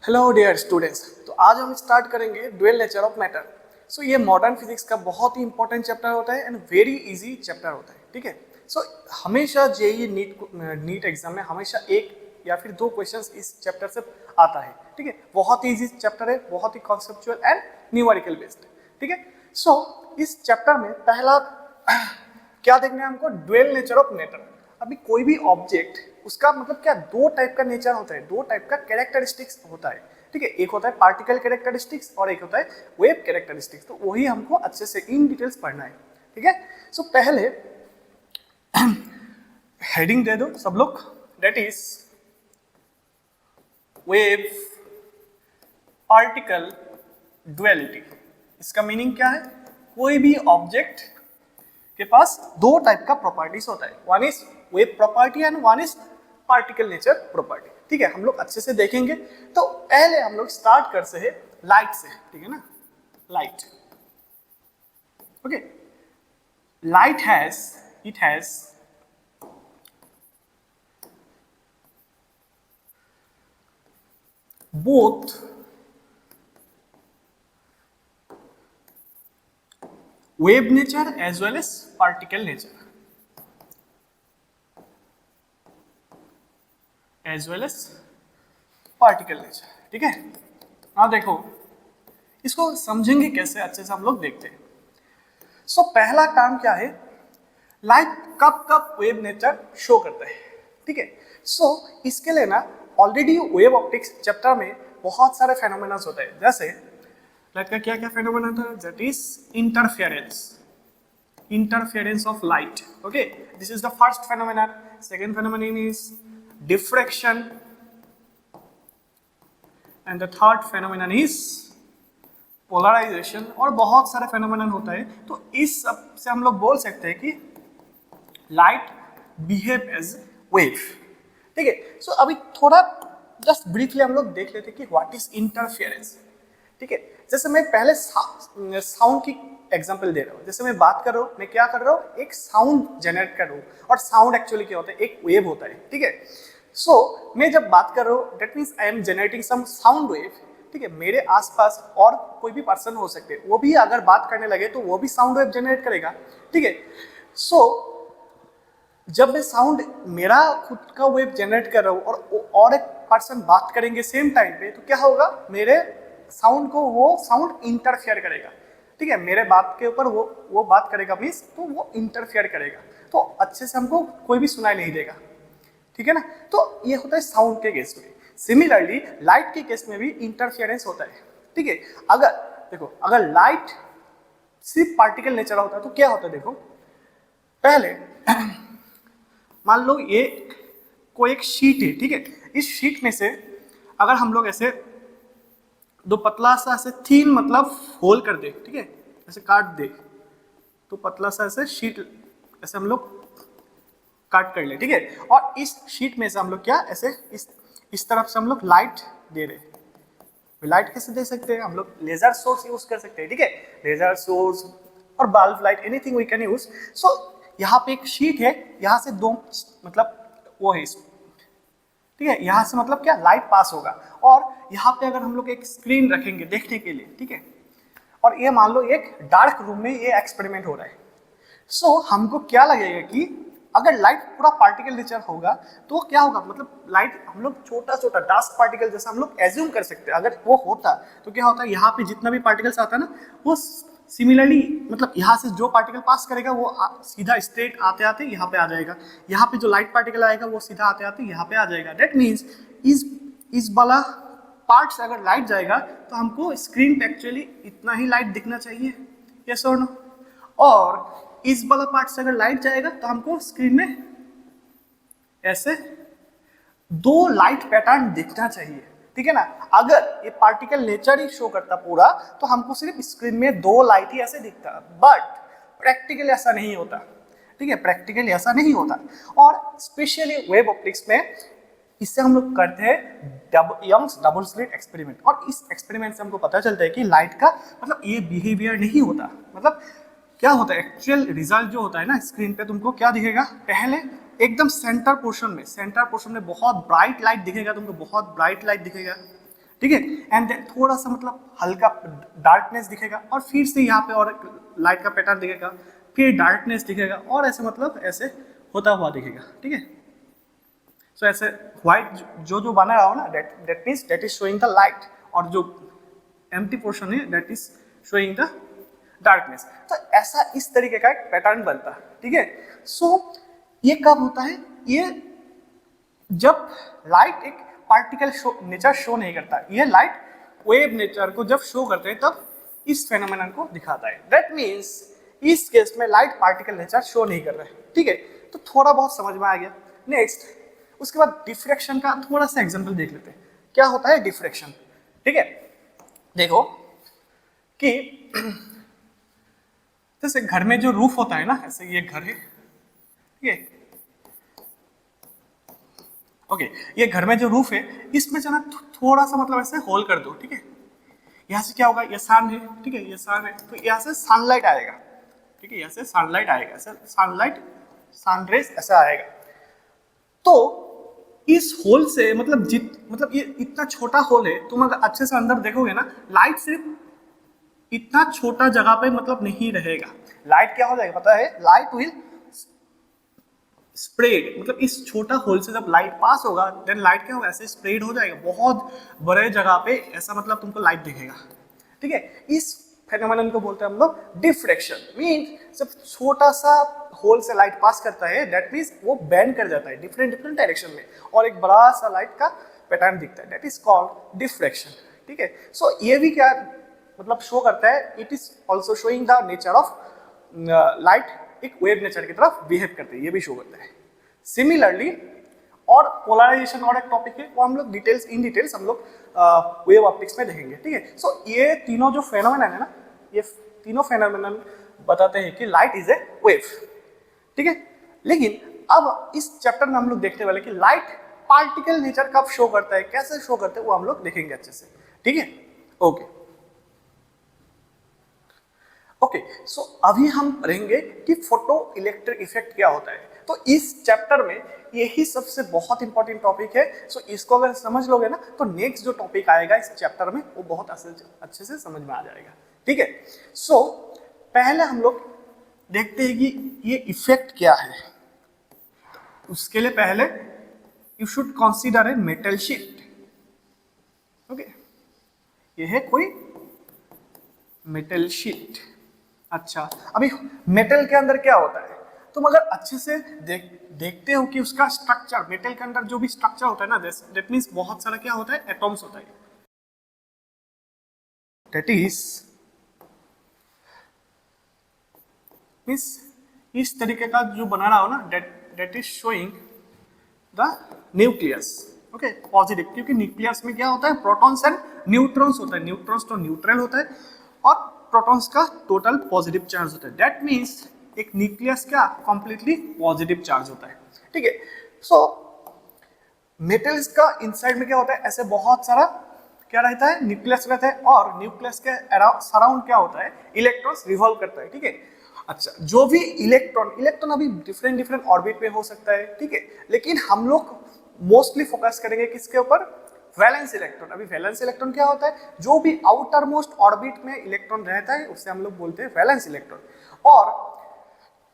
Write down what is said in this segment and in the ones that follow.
Hello dear students, तो आज हम स्टार्ट करेंगे ड्यूअल नेचर ऑफ मैटर। सो ये मॉडर्न फिजिक्स का बहुत ही इंपॉर्टेंट चैप्टर होता है एंड वेरी इजी चैप्टर होता है। ठीक है, सो हमेशा जेईई नीट एग्जाम में हमेशा एक या फिर दो क्वेश्चंस इस चैप्टर से आता है। ठीक है, बहुत ही इजी चैप्टर है, बहुत ही कॉन्सेप्चुअल एंड न्यूमेरिकल बेस्ड। ठीक है, सो इस चैप्टर में पहला क्या देखना है हमको, ड्यूअल नेचर ऑफ मैटर। अभी कोई भी ऑब्जेक्ट, उसका मतलब क्या, दो टाइप का नेचर होता है, दो टाइप का कैरेक्टरिस्टिक्स होता है। ठीक है, एक होता है पार्टिकल कैरेक्टरिस्टिक्स और एक होता है वेव कैरेक्टरिस्टिक्स। तो वही हमको अच्छे से इन डिटेल्स पढ़ना है। ठीक है, सो पहले हेडिंग दे दो सब लोग, that is wave particle duality. इसका मीनिंग क्या है, कोई भी ऑब्जेक्ट के पास दो टाइप का प्रॉपर्टीज होता है, one is wave property and one is particle nature property. ठीक है, हम लोग अच्छे से देखेंगे। तो पहले हम लोग स्टार्ट कर से है लाइट से। ठीक है ना, light. Okay, light has both wave nature as well as particle nature, ठीक है। अब देखो इसको समझेंगे कैसे, अच्छे से हम लोग देखते हैं। सो पहला काम क्या है, लाइट कब कब वेव नेचर शो करता है। ठीक है, सो इसके लिए ना ऑलरेडी वेव ऑप्टिक्स चैप्टर में बहुत सारे फेनोमेना होते हैं। जैसे लाइट का क्या क्या फेनोमेना था, that is interference of light. Okay, this is the first phenomena. Second phenomenon is diffraction and the third phenomenon is polarisation. और बहुत सारे फेनोमेनन होता है। तो इस सब से हम लोग बोल सकते हैं कि लाइट बिहेव एज वेव। ठीक है, सो अभी थोड़ा जस्ट ब्रीफली हम लोग देख लेते हैं कि व्हाट इज इंटरफेरेंस। ठीक है, जैसे मैं पहले साउंड की एग्जांपल दे रहा हूँ। जैसे मैं बात कर रहा हूँ, मैं क्या कर रहा हूँ, एक साउंड जनरेट कर रहा हूँ। और साउंड एक्चुअली क्या होता है, एक वेव होता है। ठीक है, सो मैं जब बात कर रहा हूँ, that means I am generating some sound wave. ठीक है, मेरे आसपास और कोई भी पर्सन हो सकते हैं, वो भी अगर बात करने लगे तो वो भी साउंड वेव जनरेट करेगा। ठीक है, सो जब मैं साउंड, मेरा खुद का वेव जनरेट कर रहा हूँ और एक पर्सन बात करेंगे सेम टाइम पे, तो क्या होगा, मेरे साउंड को वो साउंड इंटरफेयर करेगा। ठीक है, मेरे बात के ऊपर वो बात करेगा मीन्स, तो वो इंटरफेयर करेगा, तो अच्छे से हमको कोई भी सुनाई नहीं देगा। ठीक है ना, तो ये होता है साउंड के केस में। सिमिलरली लाइट के केस में भी इंटरफेरेंस होता है। ठीक है, अगर देखो, अगर लाइट सिर्फ पार्टिकल नेचर होता है तो क्या होता है, देखो पहले मान लो ये कोई एक शीट है। ठीक है, इस शीट में से अगर हम लोग ऐसे दो पतला सा ऐसे थीन मतलब होल कर दे, ठीक है, ऐसे काट दे, तो पतला सा ऐसे शीट ऐसे हम लोग काट कर ले। ठीक है, और इस शीट में से हम लोग क्या ऐसे इस तरफ से हम लोग लाइट दे रहे हैं। लाइट कैसे दे सकते हैं हम लोग, लेजर सोर्स यूज कर सकते हैं। ठीक है, लेजर सोर्स और bulb light, anything we can use. So यहाँ पे एक शीट है, यहाँ से दो मतलब वो है, ठीक है, यहाँ से मतलब क्या, लाइट पास होगा। और यहाँ पे अगर हम लोग एक स्क्रीन रखेंगे देखने के लिए, ठीक है, और ये मान लो एक डार्क रूम में ये एक्सपेरिमेंट हो रहा है। सो हमको क्या लगेगा कि अगर लाइट पूरा पार्टिकल नेचर होगा तो क्या होगा, मतलब लाइट हम लोग छोटा छोटा डार्क पार्टिकल जैसा हम लोग एज्यूम कर सकते हैं। अगर वो होता तो क्या होता है, यहाँ पे जितना भी पार्टिकल्स आता है ना, वो सिमिलरली मतलब यहाँ से जो पार्टिकल पास करेगा वो सीधा स्ट्रेट आते आते यहाँ पे आ जाएगा। यहाँ पे जो लाइट पार्टिकल आएगा वो सीधा आते आते यहाँ पे आ जाएगा। दैट मीन्स इस वाला पार्ट से अगर लाइट जाएगा तो हमको स्क्रीन पे एक्चुअली इतना ही लाइट दिखना चाहिए, यस और नो। और इस वाला पार्ट से अगर लाइट जाएगा तो हमको स्क्रीन में ऐसे दो लाइट पैटर्न दिखना चाहिए। ठीक है ना, अगर ये पार्टिकल नेचर ही शो करता पूरा तो हमको सिर्फ स्क्रीन में दो लाइट ही ऐसे दिखता, बट प्रैक्टिकली ऐसा नहीं होता। ठीक है, प्रैक्टिकली ऐसा नहीं होता। और स्पेशली वेव ऑप्टिक्स में इससे हम लोग करते हैं यंग्स डबल स्लिट एक्सपेरिमेंट। और इस एक्सपेरिमेंट से हमको पता चलता है कि लाइट का मतलब ये बिहेवियर नहीं होता। मतलब क्या होता है, एक्चुअल रिजल्ट जो होता है ना स्क्रीन पे, तुमको क्या दिखेगा, पहले एकदम सेंटर पोर्शन में बहुत ब्राइट लाइट दिखेगा तुमको, बहुत ब्राइट लाइट दिखेगा। ठीक है, एंड देन थोड़ा सा मतलब हल्का डार्कनेस दिखेगा और फिर से यहाँ पे और लाइट का पैटर्न दिखेगा, फिर डार्कनेस दिखेगा और ऐसे मतलब ऐसे होता हुआ दिखेगा, ठीक है। सो ऐसे व्हाइट जो जो बना रहा हो ना that is showing the light, और जो एम्प्टी पोर्शन है that is showing the darkness. तो ऐसा इस तरीके का एक पैटर्न बनता है, ठीक है। सो ये कब होता है, ये जब लाइट एक पार्टिकल नेचर शो नहीं करता, ये लाइट वेव नेचर को जब शो करते हैं तब इस फेनोमेनन को दिखाता है। दैट मीन्स इस केस में लाइट पार्टिकल नेचर शो नहीं कर रहा है, ठीक है। तो थोड़ा बहुत समझ में आ गया। नेक्स्ट उसके बाद डिफ्रैक्शन का थोड़ा सा एग्जांपल देख लेते हैं, क्या होता है डिफ्रैक्शन, ठीक है। देखो कि जैसे घर में जो रूफ होता है ना, ऐसे ये घर है, ठीक है, ओके, ये घर में जो रूफ है इसमें जो ना थोड़ा सा मतलब ऐसे होल कर दो, ठीक है। यहाँ से क्या होगा, ये सन है, ठीक है, ये सन है, तो यहाँ से सनलाइट आएगा, ठीक है, यहाँ से सनलाइट आएगा, ऐसे सनलाइट सन रेज ऐसा आएगा। तो इस होल से मतलब मतलब ये इतना छोटा होल है, तुम अगर अच्छे से अंदर देखोगे ना, लाइट सिर्फ इतना छोटा जगह पे मतलब नहीं रहेगा। लाइट क्या हो जाएगा पता है, लाइट विल स्प्रेड, मतलब इस छोटा होल से जब लाइट पास होगा देन लाइट क्या होगा, ऐसे स्प्रेड हो जाएगा बहुत बड़े जगह पे, ऐसा मतलब तुमको लाइट दिखेगा, ठीक है। इस फेनोमेनन को बोलते हैं हम लोग डिफ्रैक्शन। मीन्स जब छोटा सा होल से लाइट पास करता है दैट मीन्स वो बेंड कर जाता है डिफरेंट डिफरेंट डायरेक्शन में और एक बड़ा सा लाइट का पैटर्न दिखता है, दैट इज कॉल्ड डिफ्रैक्शन, ठीक है। सो ये भी क्या मतलब शो करता है, it is also showing the nature of light एक वेव नेचर की तरफ बिहेव करते हैं, ये भी शो करता है। सिमिलरली और पोलराइजेशन और एक टॉपिक है, वो हम लोग डिटेल्स इन डिटेल्स हम लोग वेव ऑप्टिक्स में देखेंगे, ठीक है। सो ये तीनों जो फेनोमेनन है ना, ये तीनों फेनोमेनन बताते हैं कि लाइट इज ए वेव, ठीक है। लेकिन अब इस चैप्टर में हम लोग देखने वाले कि लाइट पार्टिकल नेचर कब शो करता है, कैसे शो करता है, वो हम लोग देखेंगे अच्छे से, ठीक है। ओके ओके, सो अभी हम पढ़ेंगे कि फोटो इलेक्ट्रिक इफेक्ट क्या होता है। तो इस चैप्टर में यही सबसे बहुत इंपॉर्टेंट टॉपिक है। सो इसको अगर समझ लोगे ना तो नेक्स्ट जो टॉपिक आएगा इस चैप्टर में वो बहुत अच्छे से समझ में आ जाएगा, ठीक है। सो पहले हम लोग देखते हैं कि ये इफेक्ट क्या है। उसके लिए पहले you should consider a metal sheet, okay. ये है कोई मेटल शीट। अच्छा, अभी मेटल के अंदर क्या होता है, तुम अगर अच्छे से देखते हो कि उसका स्ट्रक्चर, मेटल के अंदर जो भी स्ट्रक्चर होता है ना, दैट मीन्स बहुत सारा क्या होता है, एटॉम्स होता है, दैट इज मीन्स इस तरीके का जो बना रहा हो ना, that is showing the nucleus, okay, positive, क्योंकि न्यूक्लियस में क्या होता है, प्रोटॉन्स एंड न्यूट्रॉन्स होता है। न्यूट्रॉन्स तो न्यूट्रल होता है और प्रोटॉन्स का टोटल पॉजिटिव चार्ज होता है। दैट मीन्स एक न्यूक्लियस क्या कंप्लीटली पॉजिटिव चार्ज होता है, ठीक है। सो मेटल्स का इनसाइड में क्या होता है, ऐसे बहुत सारा क्या रहता है, न्यूक्लियस रहता है और न्यूक्लियस के सराउंड क्या होता है, इलेक्ट्रॉन्स रिवॉल्व करता है, ठीक है। अच्छा, जो भी इलेक्ट्रॉन अभी डिफरेंट डिफरेंट ऑर्बिट में हो सकता है, ठीक है, लेकिन हम लोग मोस्टली फोकस करेंगे किसके ऊपर, वैलेंस इलेक्ट्रॉन। अभी वैलेंस इलेक्ट्रॉन क्या होता है, जो भी आउटर मोस्ट ऑर्बिट में इलेक्ट्रॉन रहता है उससे हम लोग बोलते हैं वैलेंस इलेक्ट्रॉन, और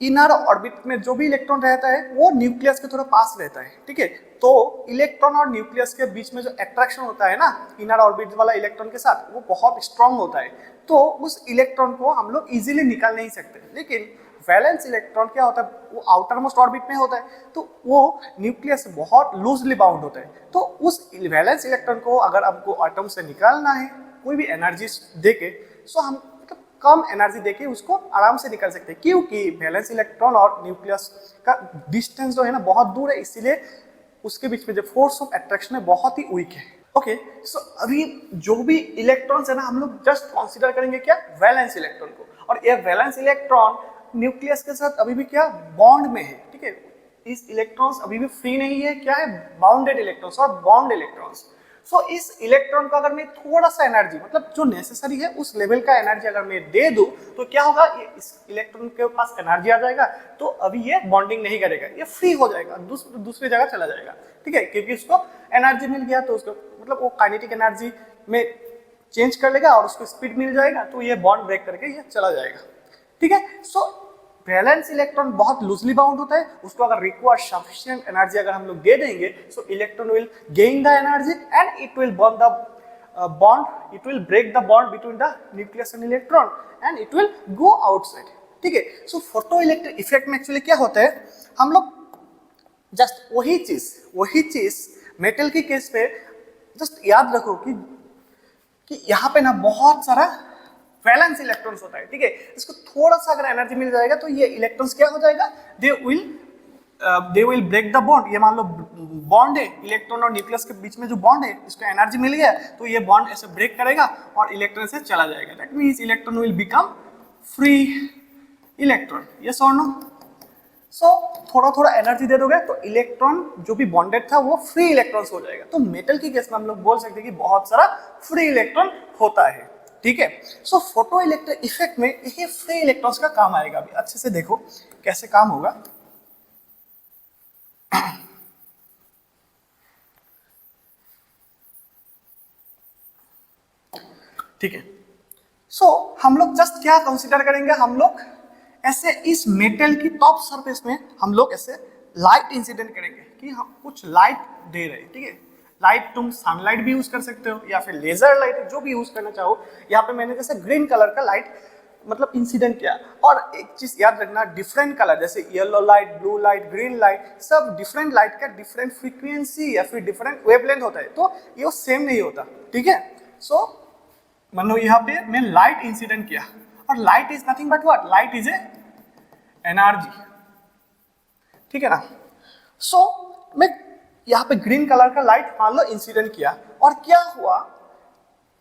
इनर ऑर्बिट में जो भी इलेक्ट्रॉन रहता है वो न्यूक्लियस के थोड़ा पास रहता है, ठीक है। तो इलेक्ट्रॉन और न्यूक्लियस के बीच में जो अट्रैक्शन होता है ना इनर ऑर्बिट वाला इलेक्ट्रॉन के साथ, वो बहुत स्ट्रांग होता है, तो उस इलेक्ट्रॉन को हम लोग इजीली निकाल नहीं सकते। लेकिन वैलेंस इलेक्ट्रॉन क्या होता है, वो आउटर मोस्ट ऑर्बिट में होता है, तो वो न्यूक्लियस से बहुत लूजली बाउंड होता है। तो उस वैलेंस इलेक्ट्रॉन को अगर हमको एटम से निकालना है कोई भी एनर्जी देके, सो हम मतलब कम एनर्जी देके उसको आराम से निकाल सकते हैं, क्योंकि वैलेंस इलेक्ट्रॉन और न्यूक्लियस का डिस्टेंस जो है ना बहुत दूर है, इसीलिए उसके बीच में जो फोर्स ऑफ अट्रैक्शन है बहुत ही वीक है। ओके, सो अभी जो भी इलेक्ट्रॉन्स है ना हम लोग जस्ट कंसीडर करेंगे क्या, वैलेंस इलेक्ट्रॉन को, और ये वैलेंस इलेक्ट्रॉन न्यूक्लियस के साथ अभी भी क्या बॉन्ड में है, ठीक है। इस इलेक्ट्रॉन्स अभी भी फ्री नहीं है, क्या है, बाउंडेड इलेक्ट्रॉन्स और बॉन्ड इलेक्ट्रॉन्स। सो इस इलेक्ट्रॉन को अगर मैं थोड़ा सा एनर्जी मतलब जो नेसेसरी है उस लेवल का एनर्जी अगर मैं दे दूं तो क्या होगा, ये इस इलेक्ट्रॉन के पास एनर्जी आ जाएगा, तो अभी ये बॉन्डिंग नहीं करेगा, ये फ्री हो जाएगा, दूसरी जगह चला जाएगा, ठीक है, क्योंकि उसको एनर्जी मिल गया, तो उसको मतलब वो काइनेटिक एनर्जी में चेंज कर लेगा और उसको स्पीड मिल जाएगा, तो ये बॉन्ड ब्रेक करके ये चला जाएगा, ठीक है। सो वैलेंस इलेक्ट्रॉन बहुत लूजली बाउंड होता है, उसको अगर रिक्वायर सफिशिएंट एनर्जी अगर हम लोग दे देंगे, so electron will gain the energy and it will bond the bond, it will break the bond between the nucleus and electron and it will go outside, ठीक है। सो फोटो इलेक्ट्रिक इफेक्ट में actually क्या होता है, हम लोग just वही चीज मेटल की केस पे जस्ट याद रखो कि यहाँ पे ना बहुत सारा वैलेंस इलेक्ट्रॉन्स होता है, ठीक है। इसको थोड़ा सा अगर एनर्जी मिल जाएगा तो ये इलेक्ट्रॉन्स क्या हो जाएगा, they will break the bond. ये मान लो बॉन्ड है इलेक्ट्रॉन और न्यूक्लियस के बीच में जो बॉन्ड है, इसको एनर्जी मिल गया तो ये बॉन्ड ऐसे ब्रेक करेगा और इलेक्ट्रॉन से चला जाएगा, that means electron will become free electron, yes और नो। सो थोड़ा एनर्जी दे दोगे तो इलेक्ट्रॉन जो भी बॉन्डेड था वो फ्री इलेक्ट्रॉन्स हो जाएगा। तो मेटल की केस में हम लोग बोल सकते हैं कि बहुत सारा फ्री इलेक्ट्रॉन होता है, ठीक है। सो फोटो इलेक्ट्रिक इफेक्ट में यही फ्री इलेक्ट्रॉन्स का काम आएगा। अभी अच्छे से देखो कैसे काम होगा, ठीक है। सो हम लोग जस्ट क्या कंसीडर करेंगे, हम लोग ऐसे इस मेटल की टॉप सरफेस में हम लोग ऐसे लाइट इंसिडेंट करेंगे कि हम कुछ लाइट दे रहे हैं, ठीक है। लाइट तुम सनलाइट भी यूज कर सकते हो या फिर लेजर लाइट, जो भी यूज करना चाहो। यहाँ पे मैंने जैसे ग्रीन कलर का लाइट मतलब इंसिडेंट किया। और एक चीज याद रखना, डिफरेंट कलर जैसे yellow light, blue light, green light, सब डिफरेंट लाइट का डिफरेंट फ्रीक्वेंसी या फिर डिफरेंट वेवलेंथ होता है, तो ये सेम नहीं होता, ठीक है। सो मानो यहाँ पे मैं लाइट इंसिडेंट किया, और light is nothing but what, light is a energy, ठीक है ना। सो मैं यहाँ पे ग्रीन कलर का लाइट मान लो इंसिडेंट किया, और क्या हुआ,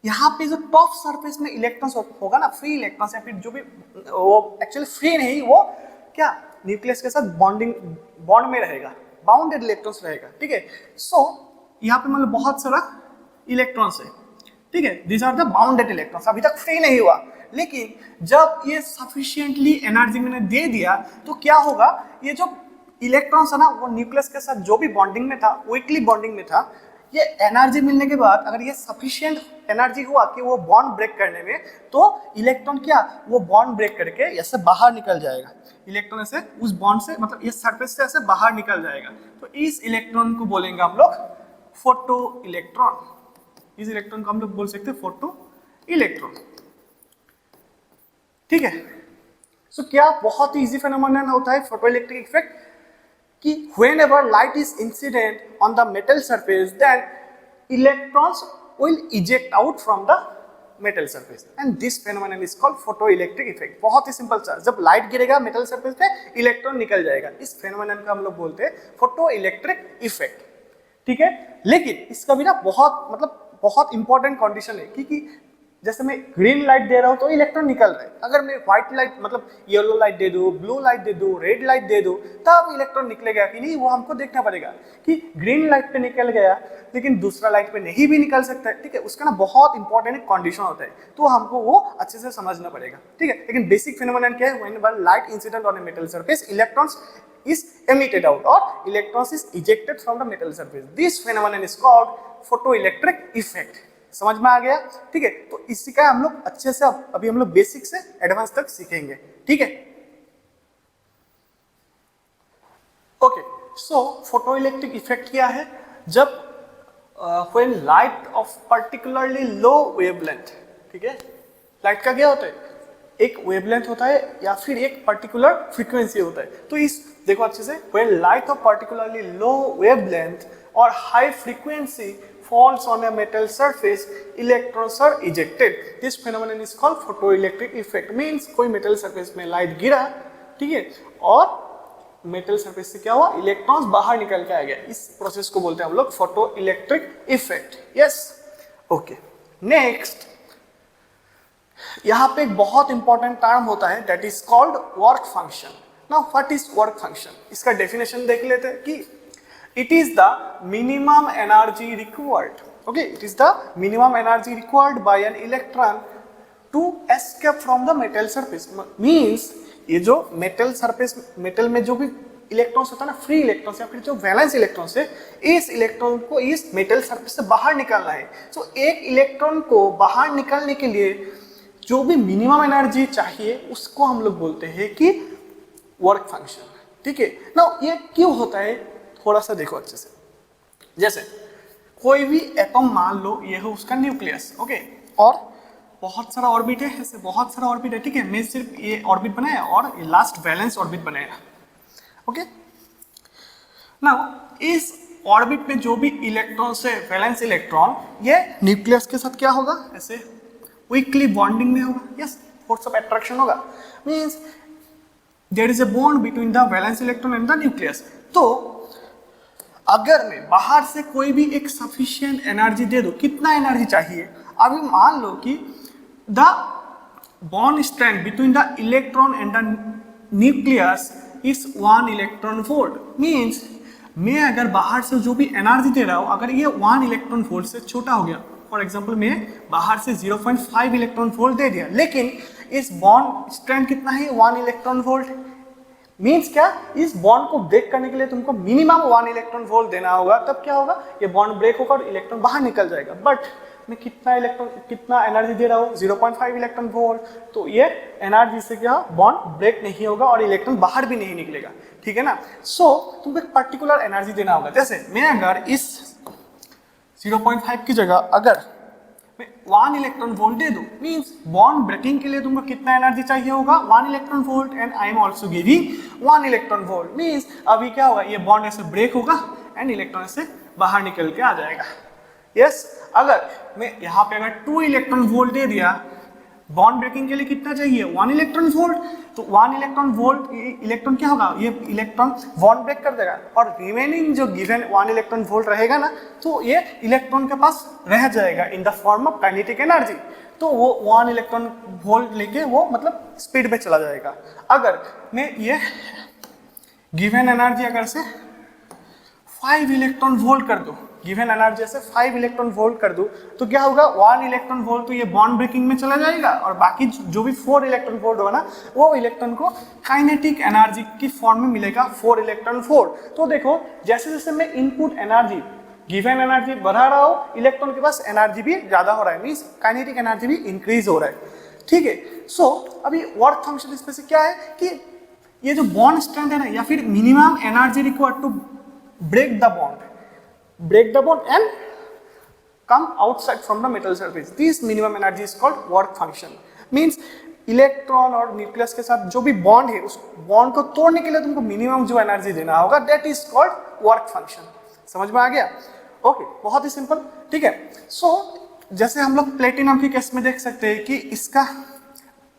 यहाँ पे जो टॉप सरफेस में इलेक्ट्रॉन्स होगा ना, फ्री इलेक्ट्रॉन्स या फिर जो भी, वो एक्चुअली फ्री नहीं, वो क्या न्यूक्लियस के साथ बॉन्ड में रहेगा, बाउंडेड इलेक्ट्रॉन्स रहेगा, ठीक है। सो यहाँ पे मतलब बहुत सारा इलेक्ट्रॉन्स है, ठीक है, these are the bounded electrons, अभी तक फ्री नहीं हुआ। लेकिन जब ये सफिशिएंटली एनर्जी मैंने दे दिया तो क्या होगा, ये जो इलेक्ट्रॉन्स है ना, वो न्यूक्लियस के साथ जो भी बॉन्डिंग में था, वीकली बॉन्डिंग में था, ये एनर्जी मिलने के बाद अगर ये सफिशिएंट एनर्जी हुआ कि वो बॉन्ड ब्रेक करने में, तो इलेक्ट्रॉन क्या, वो बॉन्ड ब्रेक करके ऐसे बाहर निकल जाएगा, इलेक्ट्रॉन ऐसे उस बॉन्ड से मतलब इस सरफेस से ऐसे बाहर निकल जाएगा। तो इस इलेक्ट्रॉन को बोलेंगे हम लोग फोटो इलेक्ट्रॉन। इस इलेक्ट्रॉन को हम लोग बोल सकते हैं फोटो इलेक्ट्रॉन, ठीक है। सो क्या बहुत ही इजी फेनोमेनन होता है फोटो इलेक्ट्रिक इफेक्ट, कि whenever light is incident on the metal surface, then electrons will eject out from the metal surface, and this phenomenon is called photoelectric effect। बहुत ही simple सा, जब लाइट गिरेगा metal surface पे, electron निकल जाएगा, इस फेनोमेनन को हम लोग बोलते हैं फोटोइलेक्ट्रिक इफेक्ट, ठीक है। लेकिन इसका भी ना बहुत इंपॉर्टेंट कंडीशन है, क्योंकि जैसे मैं ग्रीन लाइट दे रहा हूं तो इलेक्ट्रॉन निकल रहा है, अगर मैं व्हाइट लाइट मतलब येलो लाइट दे दूं, ब्लू लाइट दे दूं, रेड लाइट दे दूं, तब इलेक्ट्रॉन निकलेगा कि नहीं, वो हमको देखना पड़ेगा कि ग्रीन लाइट पे निकल गया लेकिन दूसरा लाइट पे नहीं भी निकल सकता है, ठीक है। उसका ना बहुत इंपॉर्टेंट कंडीशन होता है, तो हमको वो अच्छे से समझना पड़ेगा, ठीक है। लेकिन बेसिक फिनोमेनन क्या है, whenever light incident on a metal surface, electrons is emitted out or electrons is ejected from the metal surface, this phenomenon is called photoelectric effect। समझ में आ गया, ठीक है। तो इसी का हम लोग अच्छे से अभी हम लोग बेसिक से एडवांस तक सीखेंगे, ठीक है। ओके, सो फोटोइलेक्ट्रिक इफेक्ट क्या है, जब when light of particularly low wavelength, ठीक है, लाइट का क्या होता है, एक वेवलेंथ होता है या फिर एक पर्टिकुलर फ्रीक्वेंसी होता है। तो इस देखो अच्छे से, when light of particularly low wavelength और high frequency falls on a metal surface, electrons are ejected, this phenomenon is called photoelectric effect। means कोई मेटल सरफेस में लाइट गिरा, ठीक है, और मेटल सरफेस से क्या हुआ, इलेक्ट्रॉन्स बाहर निकल के आ गया, इस प्रोसेस को बोलते हैं हम लोग photoelectric effect, yes. Okay, next यहाँ पे एक बहुत इंपॉर्टेंट टर्म होता है, that is called work function. Now what is work function, इसका डेफिनेशन देख लेते हैं कि it is the minimum energy required okay, it is the minimum energy required by an electron to escape from the metal surface. Means ये जो metal surface, metal में जो भी इलेक्ट्रॉन्स होता है ना, फ्री इलेक्ट्रॉन्स या फिर जो वैलेंस इलेक्ट्रॉन्स है, इस इलेक्ट्रॉन को इस मेटल सरफेस से बाहर निकालना है। सो एक इलेक्ट्रॉन को बाहर निकालने के लिए जो भी मिनिमम एनर्जी चाहिए उसको हम लोग बोलते हैं कि वर्क फंक्शन। ठीक है ना, ये क्यों होता है थोड़ा सा देखो अच्छे से। जैसे कोई भी एटम मान लो ये है उसका न्यूक्लियस, ओके, और बहुत सारा ऑर्बिट है, ऐसे बहुत सारा ऑर्बिट है। ठीक है, मैं सिर्फ ये ऑर्बिट बनाया और ये लास्ट वैलेंस ऑर्बिट बनाया। ओके, नाउ इस ऑर्बिट में जो भी इलेक्ट्रॉन से वैलेंस इलेक्ट्रॉन ये न्यूक्लियस के साथ क्या होगा, ऐसे वीकली बॉन्डिंग में होगा। यस, फोर्स ऑफ अट्रैक्शन होगा। Means there is a bond between the valence electron and the nucleus. तो अगर मैं बाहर से कोई भी एक सफिशिएंट एनर्जी दे दूं, कितना एनर्जी चाहिए, अभी मान लो कि the bond strength between the electron and the nucleus is 1 electron volt. Means मैं अगर बाहर से जो भी एनर्जी दे रहा हूँ, अगर ये 1 इलेक्ट्रॉन वोल्ट से छोटा हो गया, फॉर एग्जाम्पल मैं बाहर से 0.5 इलेक्ट्रॉन वोल्ट दे दिया, लेकिन इस बॉन्ड स्ट्रेंथ कितना है, 1 इलेक्ट्रॉन वोल्ट। मीन्स क्या, इस बॉन्ड को ब्रेक करने के लिए तुमको मिनिमम 1 इलेक्ट्रॉन वोल्ट देना होगा, तब क्या होगा, ये बॉन्ड ब्रेक होगा और इलेक्ट्रॉन बाहर निकल जाएगा। बट मैं कितना एनर्जी दे रहा हूँ, 0.5 इलेक्ट्रॉन वोल्ट, तो ये एनर्जी से क्या बॉन्ड ब्रेक नहीं होगा और इलेक्ट्रॉन बाहर भी नहीं निकलेगा। ठीक है ना। सो तुमको एक पर्टिकुलर एनर्जी देना होगा। जैसे मैं अगर इस 0.5 की जगह अगर मैं 1 इलेक्ट्रॉन वोल्ट दे दूं, मींस बॉन्ड ब्रेकिंग के लिए तुमको कितना एनर्जी चाहिए होगा, 1 electron volt, and I am also giving 1 electron volt. Means अभी क्या होगा, ये बॉन्ड ऐसे ब्रेक होगा एंड इलेक्ट्रॉन से बाहर निकल के आ जाएगा। यस, अगर मैं यहाँ पे अगर 2 इलेक्ट्रॉन वोल्ट दे दिया, बॉन्ड ब्रेकिंग के लिए कितना चाहिए, 1 इलेक्ट्रॉन वोल्ट, तो 1 इलेक्ट्रॉन वोल्ट इलेक्ट्रॉन क्या होगा, ये इलेक्ट्रॉन बॉन्ड ब्रेक कर देगा और रिमेनिंग जो गिवन 1 इलेक्ट्रॉन वोल्ट रहेगा ना, तो ये इलेक्ट्रॉन के पास रह जाएगा in the form of kinetic energy. तो वो 1 इलेक्ट्रॉन वोल्ट लेके वो मतलब स्पीड में चला जाएगा। अगर मैं ये गिवन एनर्जी अगर से 5 इलेक्ट्रॉन वोल्ट कर दो, गिवन एनर्जी से 5 इलेक्ट्रॉन वोल्ट कर दूं, तो क्या होगा, 1 इलेक्ट्रॉन वोल्ट तो ये बॉन्ड ब्रेकिंग में चला जाएगा और बाकी जो भी 4 इलेक्ट्रॉन वोल्ट होगा ना, वो इलेक्ट्रॉन को काइनेटिक एनर्जी की फॉर्म में मिलेगा 4 इलेक्ट्रॉन वोल्ट। तो देखो जैसे जैसे मैं इनपुट एनर्जी, गिवन एनर्जी बढ़ा रहा हूँ, इलेक्ट्रॉन के पास एनर्जी भी ज्यादा हो रहा है, मीन्स काइनेटिक एनर्जी भी इंक्रीज हो रहा है। ठीक है, सो अभी वर्क फंक्शन इसमें से क्या है कि ये जो बॉन्ड स्ट्रेंथ है ना, या फिर minimum energy required to break the bond and come outside from the metal surface, this minimum energy is called work function। means electron और न्यूक्लियस के साथ जो भी बॉन्ड है, उस बॉन्ड को तोड़ने के लिए तुमको मिनिमम जो एनर्जी देना होगा, that is called work function. समझ में आ गया? ओके, बहुत ही सिंपल। ठीक है, सो जैसे हम लोग प्लेटिनम के केस में देख सकते हैं कि इसका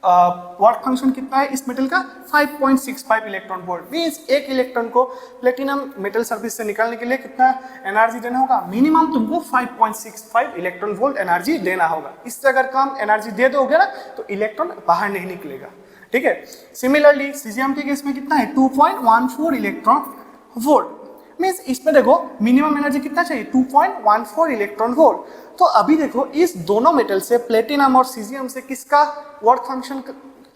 वर्क फंक्शन कितना है इस मेटल का, 5.65 इलेक्ट्रॉन वोल्ट। मींस एक इलेक्ट्रॉन को प्लेटिनम मेटल सरफेस से निकालने के लिए कितना एनर्जी देना होगा, मिनिमम तुमको 5.65 इलेक्ट्रॉन वोल्ट एनर्जी देना होगा। इससे अगर कम एनर्जी दे दोगे ना, तो इलेक्ट्रॉन बाहर नहीं निकलेगा। ठीक है, सिमिलरली सीजियम के केस में कितना है, 2.14 इलेक्ट्रॉन वोल्ट। मीन्स इसमें देखो मिनिमम एनर्जी कितना चाहिए, 2.14 इलेक्ट्रॉन वोल्ट। तो अभी देखो इस दोनों मेटल से, प्लेटिनम और सीजियम से, किसका वर्क फंक्शन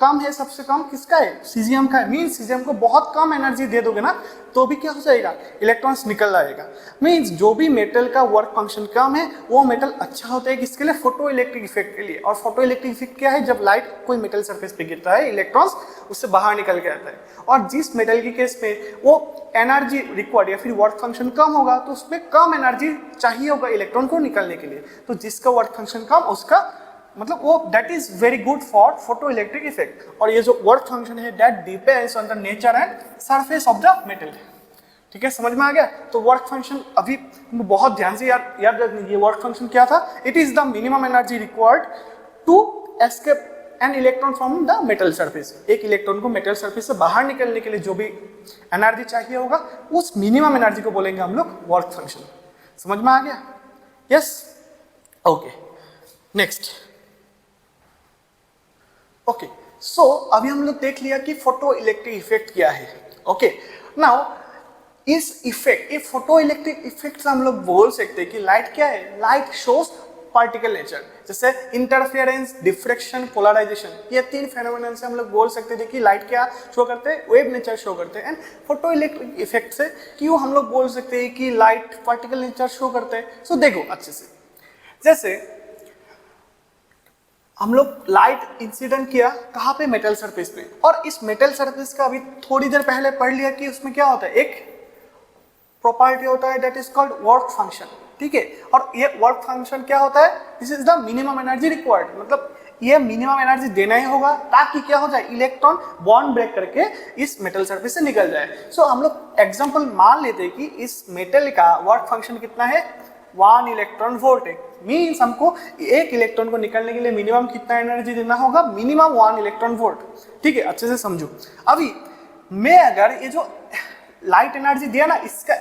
कम है, सबसे कम किसका है, सीजियम का है। मीन्स सीजियम को बहुत कम एनर्जी दे दोगे ना, तो भी क्या हो जाएगा, इलेक्ट्रॉन्स निकल जाएगा। मीन्स जो भी मेटल का वर्क फंक्शन कम है, वो मेटल अच्छा होता है किसके लिए, फोटो इलेक्ट्रिक इफेक्ट के लिए। और फोटो इलेक्ट्रिक इफेक्ट क्या है, जब लाइट कोई मेटल सरफेस पे गिरता है, इलेक्ट्रॉन्स उससे बाहर निकल के आता है। और जिस मेटल के केस में वो एनर्जी रिक्वायर्ड या फिर वर्क फंक्शन कम होगा, तो उसमें कम एनर्जी चाहिए होगा इलेक्ट्रॉन को निकलने के लिए। तो जिसका वर्क फंक्शन कम, उसका मतलब वो that is very good for photo electric effect. और ये जो वर्क फंक्शन है, that depends on the nature and surface of the metal. ठीक है, समझ में आ गया? तो वर्क फंक्शन अभी बहुत ध्यान से याद रखिए, वर्क फंक्शन क्या था, it is the minimum energy required to escape an electron from the metal surface. एक इलेक्ट्रॉन को मेटल सरफेस से बाहर निकलने के लिए जो भी एनर्जी चाहिए होगा, उस मिनिमम एनर्जी को बोलेंगे हम लोग वर्क फंक्शन। समझ में आ गया? Yes, okay, next. ओके, सो अभी हम लोग देख लिया कि फोटो इलेक्ट्रिक इफेक्ट क्या है। ओके, नाउ इस इफेक्ट, ये फोटो इलेक्ट्रिक इफेक्ट से हम लोग बोल सकते हैं कि लाइट क्या है, लाइट शोज पार्टिकल नेचर, जैसे इंटरफेरेंस, डिफ्रेक्शन, पोलराइजेशन, ये 3 फेनोमेनन से हम लोग बोल सकते थे कि लाइट क्या शो करते हैं, वेव नेचर शो करते हैं। एंड फोटो इलेक्ट्रिक इफेक्ट से क्यों हम लोग बोल सकते हैं कि लाइट पार्टिकल नेचर शो करते हैं। सो देखो अच्छे से, जैसे हम लोग लाइट इंसिडेंट किया कहाँ पे, मेटल सरफेस पे, और इस मेटल सरफेस का अभी थोड़ी देर पहले पढ़ लिया कि उसमें क्या होता है, एक प्रॉपर्टी होता है that is called work function, ठीक है। और ये वर्क फंक्शन क्या होता है, this is the minimum energy required, मतलब ये मिनिमम एनर्जी देना ही होगा ताकि क्या हो जाए, इलेक्ट्रॉन बॉन्ड ब्रेक करके इस मेटल सरफेस से निकल जाए। सो हम लोग एग्जांपल मान लेते हैं कि इस मेटल का वर्क फंक्शन कितना है, 1 इलेक्ट्रॉन वोल्ट है। मीन्स हमको एक इलेक्ट्रॉन को निकलने के लिए मिनिमम कितना एनर्जी देना होगा, मिनिमम 1 इलेक्ट्रॉन वोल्ट, ठीक है। अच्छे से समझो। अभी मैं अगर ये जो लाइट एनर्जी दिया ना, इसका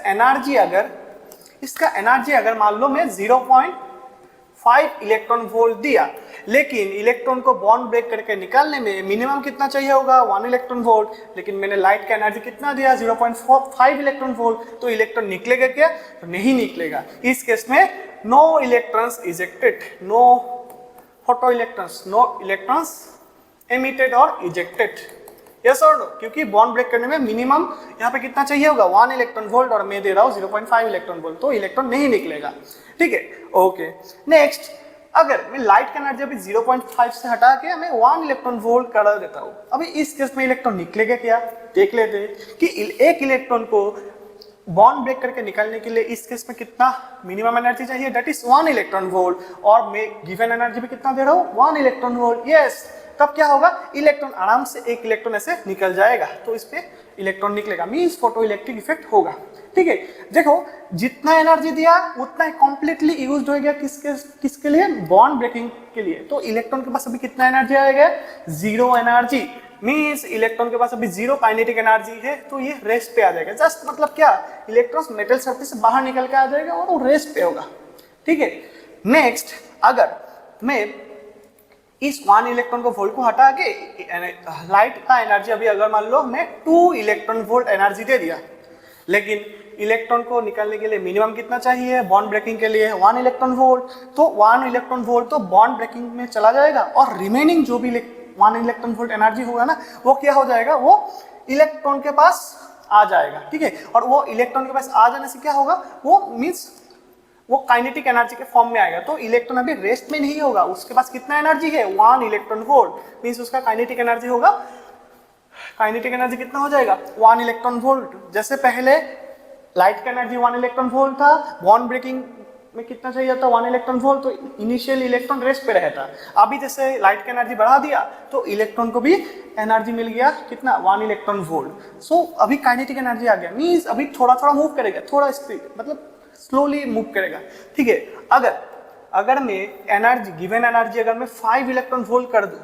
एनर्जी अगर मान लो मैं 0.5 इलेक्ट्रॉन वोल्ट दिया, लेकिन इलेक्ट्रॉन को बॉन्ड ब्रेक करके निकालने में मिनिमम कितना चाहिए होगा, 1 इलेक्ट्रॉन वोल्ट, लेकिन मैंने लाइट का एनर्जी कितना दिया, 0.5 इलेक्ट्रॉन वोल्ट, तो इलेक्ट्रॉन निकलेगा क्या, तो नहीं निकलेगा। इस केस में no electrons ejected, no photo electrons, no electrons emitted और इजेक्टेड, यस और नो, क्योंकि बॉन्ड ब्रेक करने में मिनिमम यहाँ पे कितना चाहिए होगा, 1 इलेक्ट्रॉन वोल्ट, और मैं दे रहा हूँ 0.5 इलेक्ट्रॉन वोल्ट, तो इलेक्ट्रॉन नहीं निकलेगा, ठीक है। ओके, नेक्स्ट, अगर मैं लाइट का एनर्जी अभी 0.5 से हटा के मैं 1 इलेक्ट्रॉन वोल्ट कर देता हूँ, अभी इस केस में इलेक्ट्रॉन निकलेगा क्या, देख लेते हैं कि एक इलेक्ट्रॉन को बॉन्ड ब्रेक करके निकालने के लिए इस केस में कितना मिनिमम एनर्जी चाहिए, दैट इज 1 इलेक्ट्रॉन वोल्ट, और मैं गिवन एनर्जी भी कितना दे रहा हूँ, 1 इलेक्ट्रॉन वोल्ट, यस। तब क्या होगा, इलेक्ट्रॉन आराम से एक इलेक्ट्रॉन ऐसे निकल जाएगा, तो इस पे इलेक्ट्रॉन निकलेगा, मींस फोटो इलेक्ट्रिक इफेक्ट होगा, ठीक है। देखो जितना एनर्जी दिया उतना ही कंप्लीटली यूज्ड हो गया, किसके लिए, बॉन्ड ब्रेकिंग के लिए। तो इलेक्ट्रॉन के पास अभी कितना एनर्जी आएगा, 0 एनर्जी, मींस इलेक्ट्रॉन के पास अभी 0 काइनेटिक एनर्जी है, तो ये रेस्ट पे आ जाएगा। जस्ट मतलब क्या, इलेक्ट्रॉन मेटल सरफेस से बाहर निकल के आ जाएगा और वो रेस्ट पे होगा, ठीक है। नेक्स्ट, अगर मैं इस 1 इलेक्ट्रॉन को वोल्ट को हटा के लाइट का एनर्जी अभी अगर मान लो मैं 2 इलेक्ट्रॉन वोल्ट एनर्जी दे दिया, लेकिन इलेक्ट्रॉन को निकालने के लिए मिनिमम कितना चाहिए, बॉन्ड ब्रेकिंग के लिए 1 इलेक्ट्रॉन वोल्ट, तो 1 इलेक्ट्रॉन वोल्ट तो बॉन्ड ब्रेकिंग में चला जाएगा, और रिमेनिंग जो भी 1 इलेक्ट्रॉन वोल्ट एनर्जी होगा ना, वो क्या हो जाएगा, वो इलेक्ट्रॉन के पास आ जाएगा, ठीक है। और वो इलेक्ट्रॉन के पास आ जाने से क्या होगा, वो मीन्स वो काइनेटिक एनर्जी के फॉर्म में आएगा, तो इलेक्ट्रॉन अभी रेस्ट में नहीं होगा, उसके पास कितना एनर्जी है, 1 इलेक्ट्रॉन वोल्ट, मीन्स उसका काइनेटिक एनर्जी होगा, काइनेटिक एनर्जी कितना हो जाएगा, 1 इलेक्ट्रॉन वोल्ट। जैसे पहले लाइट का एनर्जी 1 इलेक्ट्रॉन वोल्ट था, बॉन्ड ब्रेकिंग में कितना चाहिए था, 1 इलेक्ट्रॉन वोल्ट, तो इनिशियल इलेक्ट्रॉन रेस्ट पे रहता। अभी जैसे लाइट का एनर्जी बढ़ा दिया तो इलेक्ट्रॉन को भी एनर्जी मिल गया कितना, 1 इलेक्ट्रॉन वोल्ट। सो अभी काइनेटिक एनर्जी आ गया, मीन्स अभी थोड़ा थोड़ा मूव करेगा, थोड़ा स्पीड मतलब स्लोली मूव करेगा, ठीक है। अगर मैं एनर्जी, गिवन एनर्जी अगर मैं 5 इलेक्ट्रॉन वोल्ट कर दूं,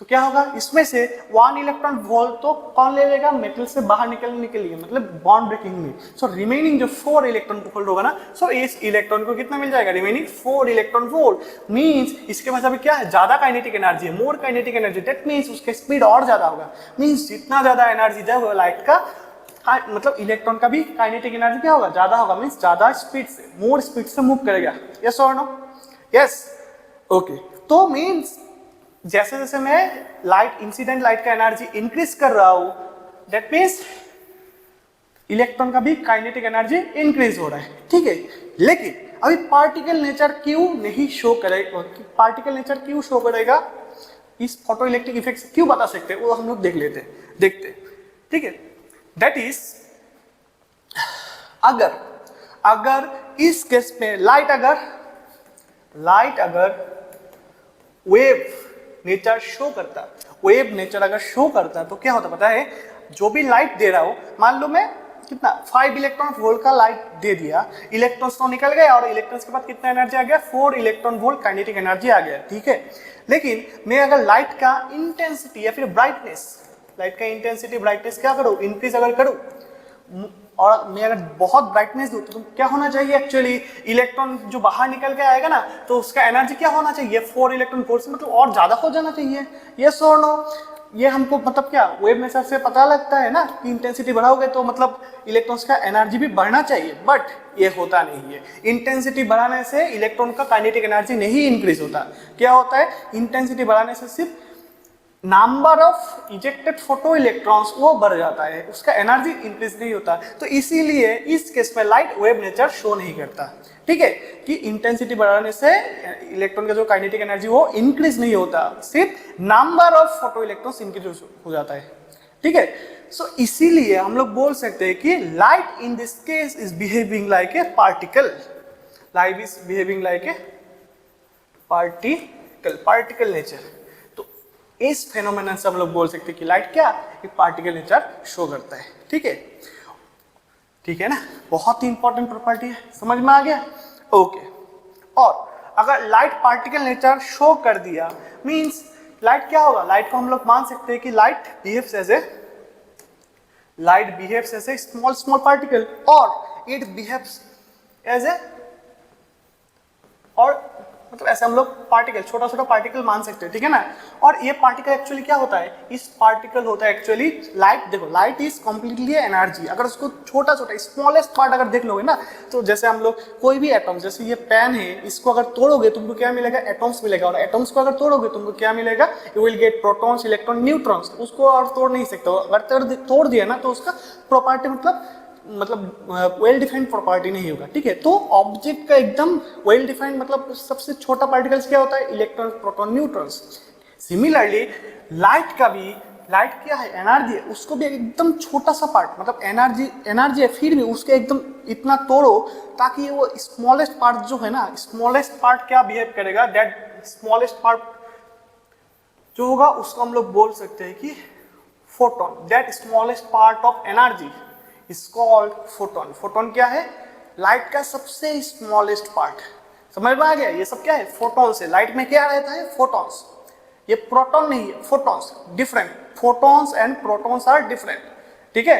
तो क्या होगा, इसमें से 1 इलेक्ट्रॉन वोल्ट तो कौन ले लेगा, मेटल से बाहर निकलने के लिए, मतलब बॉन्ड ब्रेकिंग में। सो रिमेनिंग जो 4 इलेक्ट्रॉन वोल्ट होगा ना, सो इस इलेक्ट्रॉन को कितना मिल जाएगा, रिमेनिंग 4 इलेक्ट्रॉन वोल्ट, मींस इसके पास अभी क्या है, ज्यादा काइनेटिक एनर्जी है, मोर काइनेटिक एनर्जी, दैट मींस उसका स्पीड और ज्यादा होगा, मींस जितना ज्यादा एनर्जी देगा लाइट का, मतलब इलेक्ट्रॉन का भी काइनेटिक एनर्जी क्या होगा, ज्यादा होगा, मींस ज्यादा स्पीड से, मोर स्पीड से मूव करेगा, यस और नो, यस। ओके, तो मींस जैसे जैसे मैं लाइट, इंसिडेंट लाइट का एनर्जी इंक्रीज कर रहा हूं, दैट मींस इलेक्ट्रॉन का भी काइनेटिक एनर्जी इंक्रीज हो रहा है, ठीक है। लेकिन अभी पार्टिकल नेचर क्यों नहीं शो करेगा, पार्टिकल नेचर क्यों शो करेगा, इस फोटो इलेक्ट्रिक इफेक्ट से क्यों बता सकते हैं, वो हम लोग देखते, ठीक है। दैट इज, अगर इस केस में लाइट अगर वेव नेचर शो करता, तो क्या होता पता है, जो भी लाइट दे रहा हो, मान लो मैं कितना 5 इलेक्ट्रॉन वोल्ट का लाइट दे दिया, इलेक्ट्रॉन्स तो निकल गए, और इलेक्ट्रॉन्स के बाद कितना एनर्जी आ गया, 4 इलेक्ट्रॉन वोल्ट काइनेटिक एनर्जी आ गया, ठीक है। लेकिन मैं अगर लाइट का इंटेंसिटी या फिर ब्राइटनेस, लाइट का इंटेंसिटी ब्राइटनेस क्या करूं, इंक्रीज अगर करूं, और मैं अगर बहुत ब्राइटनेस दूँ तो क्या होना चाहिए एक्चुअली, इलेक्ट्रॉन जो बाहर निकल के आएगा ना तो उसका एनर्जी क्या होना चाहिए, 4 इलेक्ट्रॉन वोल्ट से मतलब और ज़्यादा हो जाना चाहिए। यस और नो, ये हमको मतलब क्या वेव मेथड से पता लगता है ना कि इंटेंसिटी बढ़ाओगे तो मतलब इलेक्ट्रॉन्स का एनर्जी भी बढ़ना चाहिए, बट ये होता नहीं है। इंटेंसिटी बढ़ाने से इलेक्ट्रॉन का काइनेटिक एनर्जी नहीं इंक्रीज होता। क्या होता है, इंटेंसिटी बढ़ाने से सिर्फ number of ejected photo electrons वो बढ़ जाता है, उसका एनर्जी इंक्रीज नहीं होता। तो इसीलिए इस केस में लाइट वेव नेचर शो नहीं करता। ठीक है, कि इंटेंसिटी बढ़ाने से इलेक्ट्रॉन का जो काइनेटिक एनर्जी वो इंक्रीज नहीं होता, सिर्फ number of photo electrons increase हो जाता है। ठीक है, सो इसीलिए हम लोग बोल सकते हैं कि light in this case is behaving like a particle. Light is behaving like a particle nature. तो इस फेनोमेनन से हम लोग बोल सकते हैं कि लाइट क्या एक पार्टिकल नेचर शो करता है। ठीक है, ठीक है ना, बहुत ही इंपॉर्टेंट प्रॉपर्टी है, समझ में आ गया। ओके, और अगर लाइट पार्टिकल नेचर शो कर दिया मींस लाइट क्या होगा, लाइट को हम लोग मान सकते हैं कि light behaves as a small particle और इट बिहेव्स एज ए, और मतलब ऐसे हम लोग पार्टिकल छोटा पार्टिकल मान सकते हैं। ठीक है ना, और ये पार्टिकल एक्चुअली क्या होता है, इस पार्टिकल होता है एक्चुअली लाइट। देखो लाइट इज कंप्लीटली एनर्जी। अगर उसको छोटा स्मॉलेस्ट पार्ट अगर देख लोगे ना, तो जैसे हम लोग कोई भी एटम, जैसे ये पेन है, इसको अगर तोड़ोगे तुमको क्या मिलेगा, एटम्स मिलेगा, और एटम्स को अगर तोड़ोगे तुमको क्या मिलेगा, you will get protons, electron, neutrons. उसको और तोड़ नहीं सकते हो, अगर तोड़ दिया ना तो उसका प्रॉपर्टी मतलब वेल डिफाइंड प्रॉपर्टी नहीं होगा। ठीक है, तो ऑब्जेक्ट का एकदम वेल डिफाइंड मतलब सबसे छोटा पार्टिकल्स क्या होता है, electron, proton, neutrons. Similarly light का भी, लाइट क्या है, एनर्जी है, उसको भी एकदम छोटा सा पार्ट मतलब एनर्जी है, फिर भी उसके एकदम इतना तोड़ो ताकि वो स्मॉलेस्ट पार्ट जो है ना, स्मॉलेस्ट पार्ट क्या बिहेव करेगा, दैट स्मॉलेस्ट पार्ट जो होगा उसको हम लोग बोल सकते हैं कि photon. That smallest part of energy is called photon. Photon क्या है, लाइट का सबसे स्मॉलेस्ट पार्ट। समझ में आ गया, ये सब क्या है, फोटॉन्स है। लाइट में क्या रहता है, फोटॉन्स। ये प्रोटॉन नहीं है, photons, different. Photons and protons are different. ठीक है,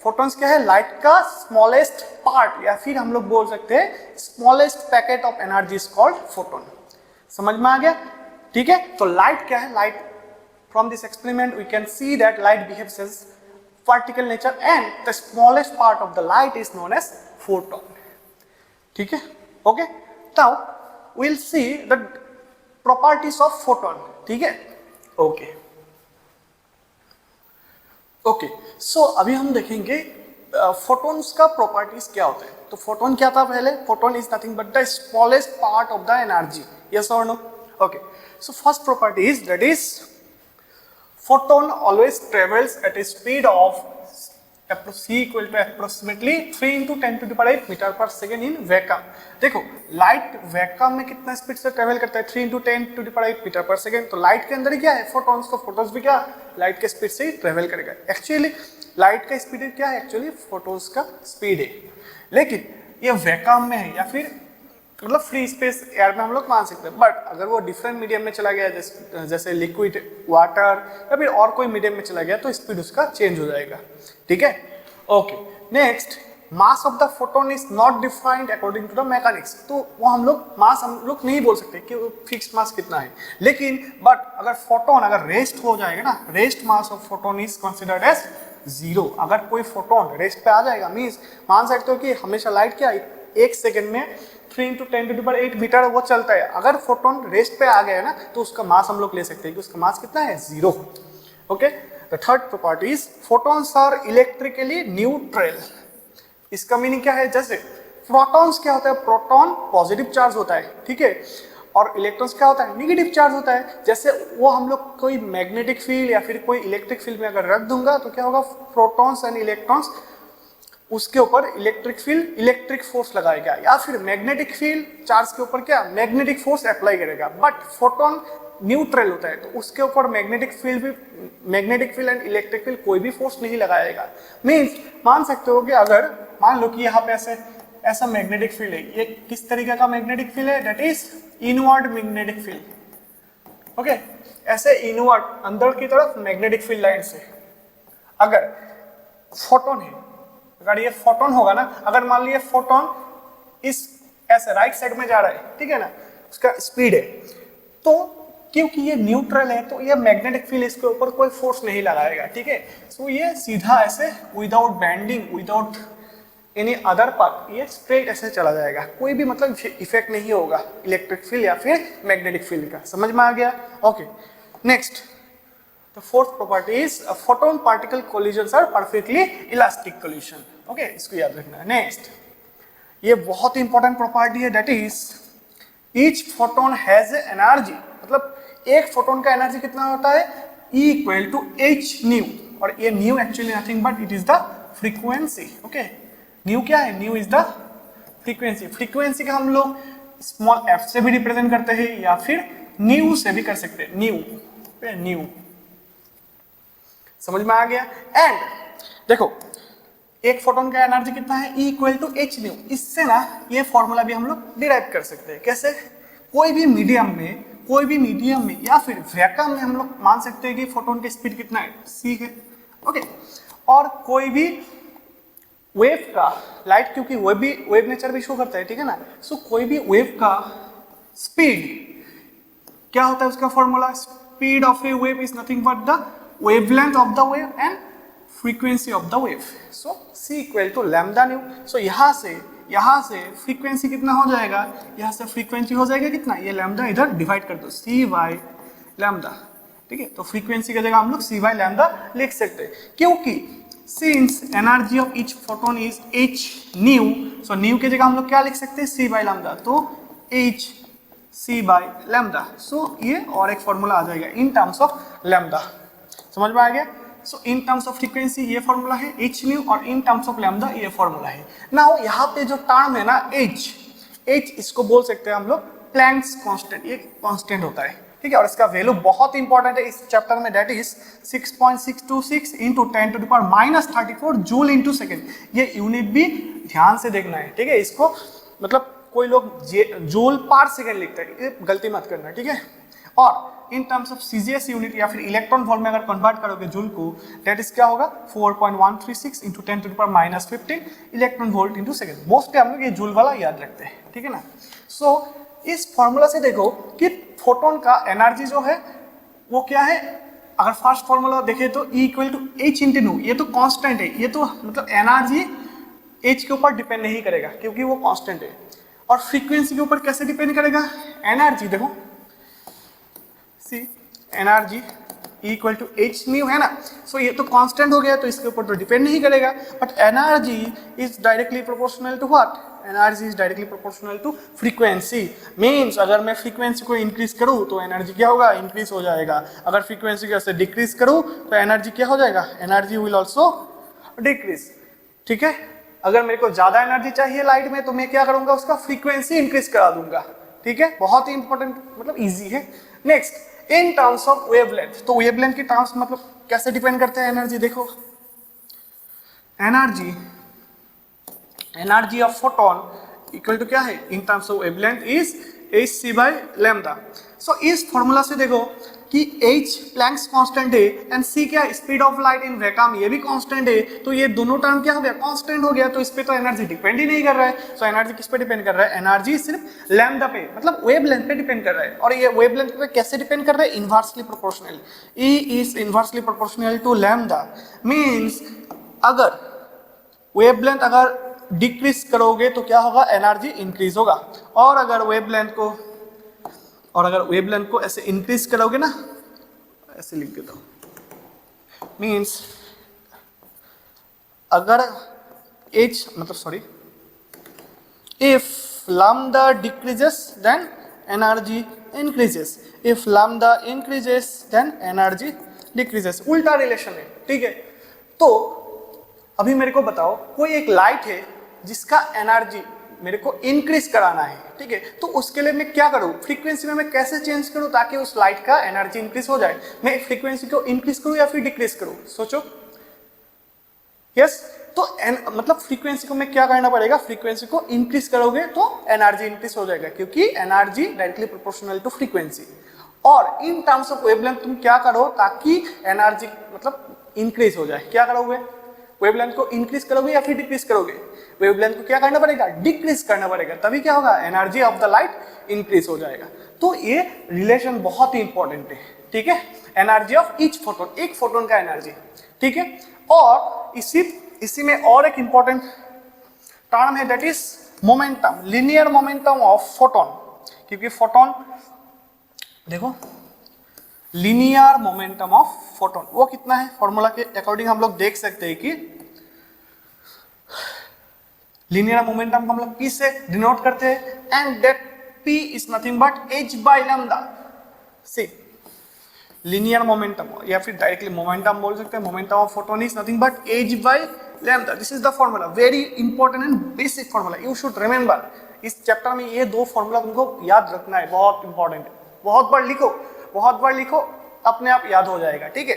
फोटॉन्स क्या है, लाइट का स्मॉलेस्ट पार्ट, या फिर हम लोग बोल सकते हैं smallest packet of energy is called photon. समझ में आ गया। ठीक है, तो लाइट क्या है, light from this experiment we can see that light behaves as particle nature and the smallest part of the light is known as photon. ठीक है, okay, now we'll see the properties of photon. ठीक है, okay, so अभी हम देखेंगे photons का properties क्या होता है। तो photon क्या था पहले, photon is nothing but the smallest part of the energy. Yes or no? Okay, so first property is that is photon always travels at a speed of c equal to approximately 3 into 10 to the power 8 metre per second in vacuum. देखो light vacuum में कितना speed से travel करता है, 3 into 10 to the power 8 metre per second. तो light के अंदर ही क्या है, फोटॉन्स। तो फोटॉन्स भी क्या लाइट के स्पीड से ही ट्रेवल करेगा। एक्चुअली लाइट का स्पीड क्या है, एक्चुअली फोटॉन्स का स्पीड है, लेकिन ये वैक्यूम में है या फिर मतलब फ्री स्पेस एयर में हम लोग मान सकते हैं। बट अगर वो डिफरेंट मीडियम में चला गया, जैसे लिक्विड, वाटर या फिर और कोई मीडियम में चला गया, तो स्पीड उसका चेंज हो जाएगा। ठीक है, okay. Next, mass of the photon is not defined according to the mechanics. तो वो हम लोग नहीं बोल सकते कि फिक्स्ड मास कितना है, लेकिन बट अगर फोटोन अगर रेस्ट हो जाएगा ना, rest mass of photon is considered as 0। अगर कोई फोटोन रेस्ट पे आ जाएगा मीन्स मान सकते हो कि हमेशा लाइट क्या 1 सेकेंड में 3 into 10 to the power 8 metre वो चलता है। अगर फोटोन रेस्ट पे आ गया है ना, तो उसका मास हम लोग ले सकते हैं कि उसका मास कितना है, 0। Okay, the third property is photons are electrically neutral. इसका मीनिंग क्या है, जैसे प्रोटॉन्स क्या होता है, प्रोटॉन पॉजिटिव चार्ज होता है, ठीक है, और इलेक्ट्रॉन्स क्या होता है, नेगेटिव चार्ज होता है। जैसे वो हम लोग कोई मैग्नेटिक फील्ड या फिर कोई इलेक्ट्रिक फील्ड में अगर रख दूंगा तो क्या होगा, प्रोटॉन्स एंड इलेक्ट्रॉन्स उसके ऊपर इलेक्ट्रिक फील्ड, इलेक्ट्रिक फोर्स लगाएगा, या फिर मैग्नेटिक फील्ड चार्ज के ऊपर क्या मैग्नेटिक फोर्स अप्लाई करेगा। बट फोटोन न्यूट्रल होता है, तो उसके ऊपर magnetic field and electric field कोई भी फोर्स नहीं लगाएगा। मीन्स मान सकते हो कि अगर मान लो कि यहाँ पे ऐसा मैग्नेटिक फील्ड है, ये किस तरीके का मैग्नेटिक फील्ड है, that is inward magnetic field. Okay, ऐसे इनवर्ड अंदर की तरफ मैग्नेटिक फील्ड लाइन से अगर फोटोन है, अगर ये फोटोन होगा ना, अगर मान लीजिए फोटोन इस ऐसे राइट साइड में जा रहा है, ठीक है ना, उसका स्पीड है, तो क्योंकि ये न्यूट्रल है तो ये मैग्नेटिक फील्ड इसके ऊपर कोई फोर्स नहीं लगाएगा, ठीक है। सो ये सीधा ऐसे without bending, without any other part, ये स्ट्रेट ऐसे चला जाएगा, कोई भी मतलब इफेक्ट नहीं होगा इलेक्ट्रिक फील्ड या फिर मैग्नेटिक फील्ड का। समझ में आ गया? Okay, next the fourth property is photon particle collisions are perfectly elastic collision. Okay, इसको याद रखना है। नेक्स्ट, ये बहुत इंपॉर्टेंट प्रॉपर्टी है, that is each photon has energy, मतलब एक फोटोन का एनर्जी कितना होता है, E equal to H nu, और ये nu actually nothing but it is the frequency. Okay, nu क्या है, nu is the frequency. Frequency का हम लोग स्मॉल f से भी रिप्रेजेंट करते हैं या फिर न्यू से भी कर सकते हैं, न्यू, न्यू। समझ में आ गया? एंड देखो एक फोटोन का एनर्जी कितना है, E equal to H nu. इससे ना ये फॉर्मूला भी हम लोग डिराइव कर सकते हैं। कैसे? कोई भी मीडियम में या फिर वैक्यूम में हम लोग मान सकते हैं कि फोटोन की स्पीड कितना है, c है। ओके, और कोई भी वेव का, लाइट क्योंकि वेव नेचर भी शो करता है, ठीक है ना, सो कोई भी वेव का स्पीड क्या होता है, उसका formula, speed of a wave is nothing but the wavelength of the wave and frequency of the wave. So c equal to lambda nu. So यहाँ से फ्रीक्वेंसी कितना हो जाएगा, यहाँ से फ्रीक्वेंसी हो जाएगा कितना, ये लैम्डा इधर डिवाइड कर दो, c बाई लैम्डा, ठीक है। तो फ्रीक्वेंसी की जगह हम लोग c बाई लैम्डा लिख सकते हैं, क्योंकि since energy of each photon is h new, so new की जगह हम लोग क्या लिख सकते हैं, c बाई लैम्डा, तो h c बाई लैम्डा। सो ये और एक फॉर्मूला आ जाएगा इन टर्म्स ऑफ लैम्डा। समझ में आ गया? सो इन टर्म्स ऑफ फ्रीक्वेंसी ये फॉर्मूला है h न्यू, और इन टर्म्स ऑफ लैम्डा ये फॉर्मूला है। नाउ यहाँ पे जो टर्म है ना h, इसको बोल सकते हैं हम लोग प्लैंक्स कांस्टेंट, ये कांस्टेंट होता है, ठीक है। और इसका वैल्यू बहुत इंपॉर्टेंट है इस चैप्टर में, that is 6.626 into 10 to the power -34 joule into second. ये यूनिट भी ध्यान से देखना है, ठीक है। इसको मतलब कोई लोग जूल पर सेकेंड लिखते हैं, ये गलती मत करना, ठीक है। और in terms of CGS unit या फिर इलेक्ट्रॉन वोल्ट में अगर कन्वर्ट करोगे जूल को, दैट इज क्या होगा, 4.136 into 10 to the power -15 electron volt into second. Mostly हम लोग ये जूल वाला याद रखते हैं, ठीक है ना। सो इस फॉर्मूला से देखो कि फोटोन का एनर्जी जो है वो क्या है। अगर फर्स्ट फॉर्मूला देखें तो E equal to H into nu, ये तो कांस्टेंट है, ये तो मतलब एनर्जी एच के ऊपर डिपेंड नहीं करेगा क्योंकि वो कांस्टेंट है। और फ्रीक्वेंसी के ऊपर कैसे डिपेंड करेगा, एनर्जी देखो energy equal to H nu है ना। सो ये तो कांस्टेंट हो गया तो इसके ऊपर तो डिपेंड नहीं करेगा, but energy is directly proportional to what, energy is directly proportional to frequency. Means अगर मैं फ्रीक्वेंसी को इंक्रीज करूँ तो एनर्जी क्या होगा, इंक्रीज हो जाएगा। अगर फ्रीक्वेंसी को ऐसे डिक्रीज करूँ तो एनर्जी क्या हो जाएगा, एनर्जी विल ऑल्सो डिक्रीज, ठीक है। अगर मेरे को ज्यादा एनर्जी चाहिए लाइट में तो मैं क्या करूंगा, उसका फ्रीक्वेंसी इंक्रीज करा दूंगा, ठीक है। बहुत ही इंपॉर्टेंट, मतलब इजी है। Next, in terms of wavelength, तो वेवलेंथ की टर्म्स मतलब कैसे डिपेंड करते हैं एनर्जी, देखो energy of photon equal to क्या है, in terms of wavelength is hc by lambda. So इस फॉर्मूला से देखो कि h प्लैंक्स कांस्टेंट है एंड c क्या है, speed of light in vacuum, ये भी कांस्टेंट है। तो ये दोनों टर्म क्या हो गया, कांस्टेंट हो गया, तो इस पे तो एनर्जी डिपेंड ही नहीं कर रहा है। सो एनर्जी किस पे डिपेंड कर रहा है, एनर्जी सिर्फ लैम्डा पे, मतलब वेवलेंथ पे डिपेंड कर रहा है। और ये वेवलेंथ पे कैसे डिपेंड कर रहा है, inversely proportional, E is inversely proportional to lambda. Means अगर वेवलेंथ अगर डिक्रीज करोगे तो क्या होगा, एनर्जी इंक्रीज होगा। और अगर वेवलेंथ को ऐसे इंक्रीज करोगे ना, ऐसे लिख देता हूं, मीन्स अगर h मतलब sorry, if lambda decreases then energy increases, if lambda increases then energy decreases, उल्टा रिलेशन है, ठीक है। तो अभी मेरे को बताओ, कोई एक लाइट है जिसका एनर्जी मेरे को इंक्रीज कराना है, ठीक है। तो उसके लिए मैं क्या करूं, फ्रीक्वेंसी में मैं कैसे चेंज करूं ताकि उस लाइट का एनर्जी इंक्रीज हो जाए। मैं फ्रीक्वेंसी को इंक्रीज करूं या फिर डिक्रीज करूं, सोचो। यस, तो मतलब फ्रीक्वेंसी को मैं क्या करना पड़ेगा, फ्रीक्वेंसी को इंक्रीज करोगे तो एनर्जी इंक्रीज हो जाएगा, क्योंकि energy directly proportional to frequency. और इन टर्म्स ऑफ वेवलेंथ तुम क्या करो ताकि एनर्जी मतलब इंक्रीज हो जाए, क्या करोगे, वेवलेंथ को इंक्रीज करोगे या फिर डिक्रीज करोगे? वेवलेंथ को क्या करना पड़ेगा? डिक्रीज करना पड़ेगा, तभी क्या होगा? Energy of the light increase हो जाएगा। तो ये रिलेशन बहुत ही इंपॉर्टेंट है, ठीक है, एनर्जी ऑफ ईच फोटोन, एक फोटोन का एनर्जी, ठीक है। और इसी में और एक इंपॉर्टेंट टर्म है, that is momentum, linear momentum of photon. क्योंकि फोटोन देखो, लिनियर मोमेंटम ऑफ फोटोन वो कितना है? फॉर्मूला के अकॉर्डिंग हम लोग देख सकते हैं कि लिनियर मोमेंटम को हम लोग P से डिनोट करते हैं, and that P is nothing but h by lambda. See, linear momentum या फिर डायरेक्टली मोमेंटम बोल सकते हैं, momentum of photon is nothing but h by lambda. This is the formula, very important and basic formula, you should remember. इस chapter में ये दो formula तुमको याद रखना है, बहुत इंपॉर्टेंट है। बहुत बार लिखो, बहुत बार लिखो, अपने आप याद हो जाएगा, ठीक है।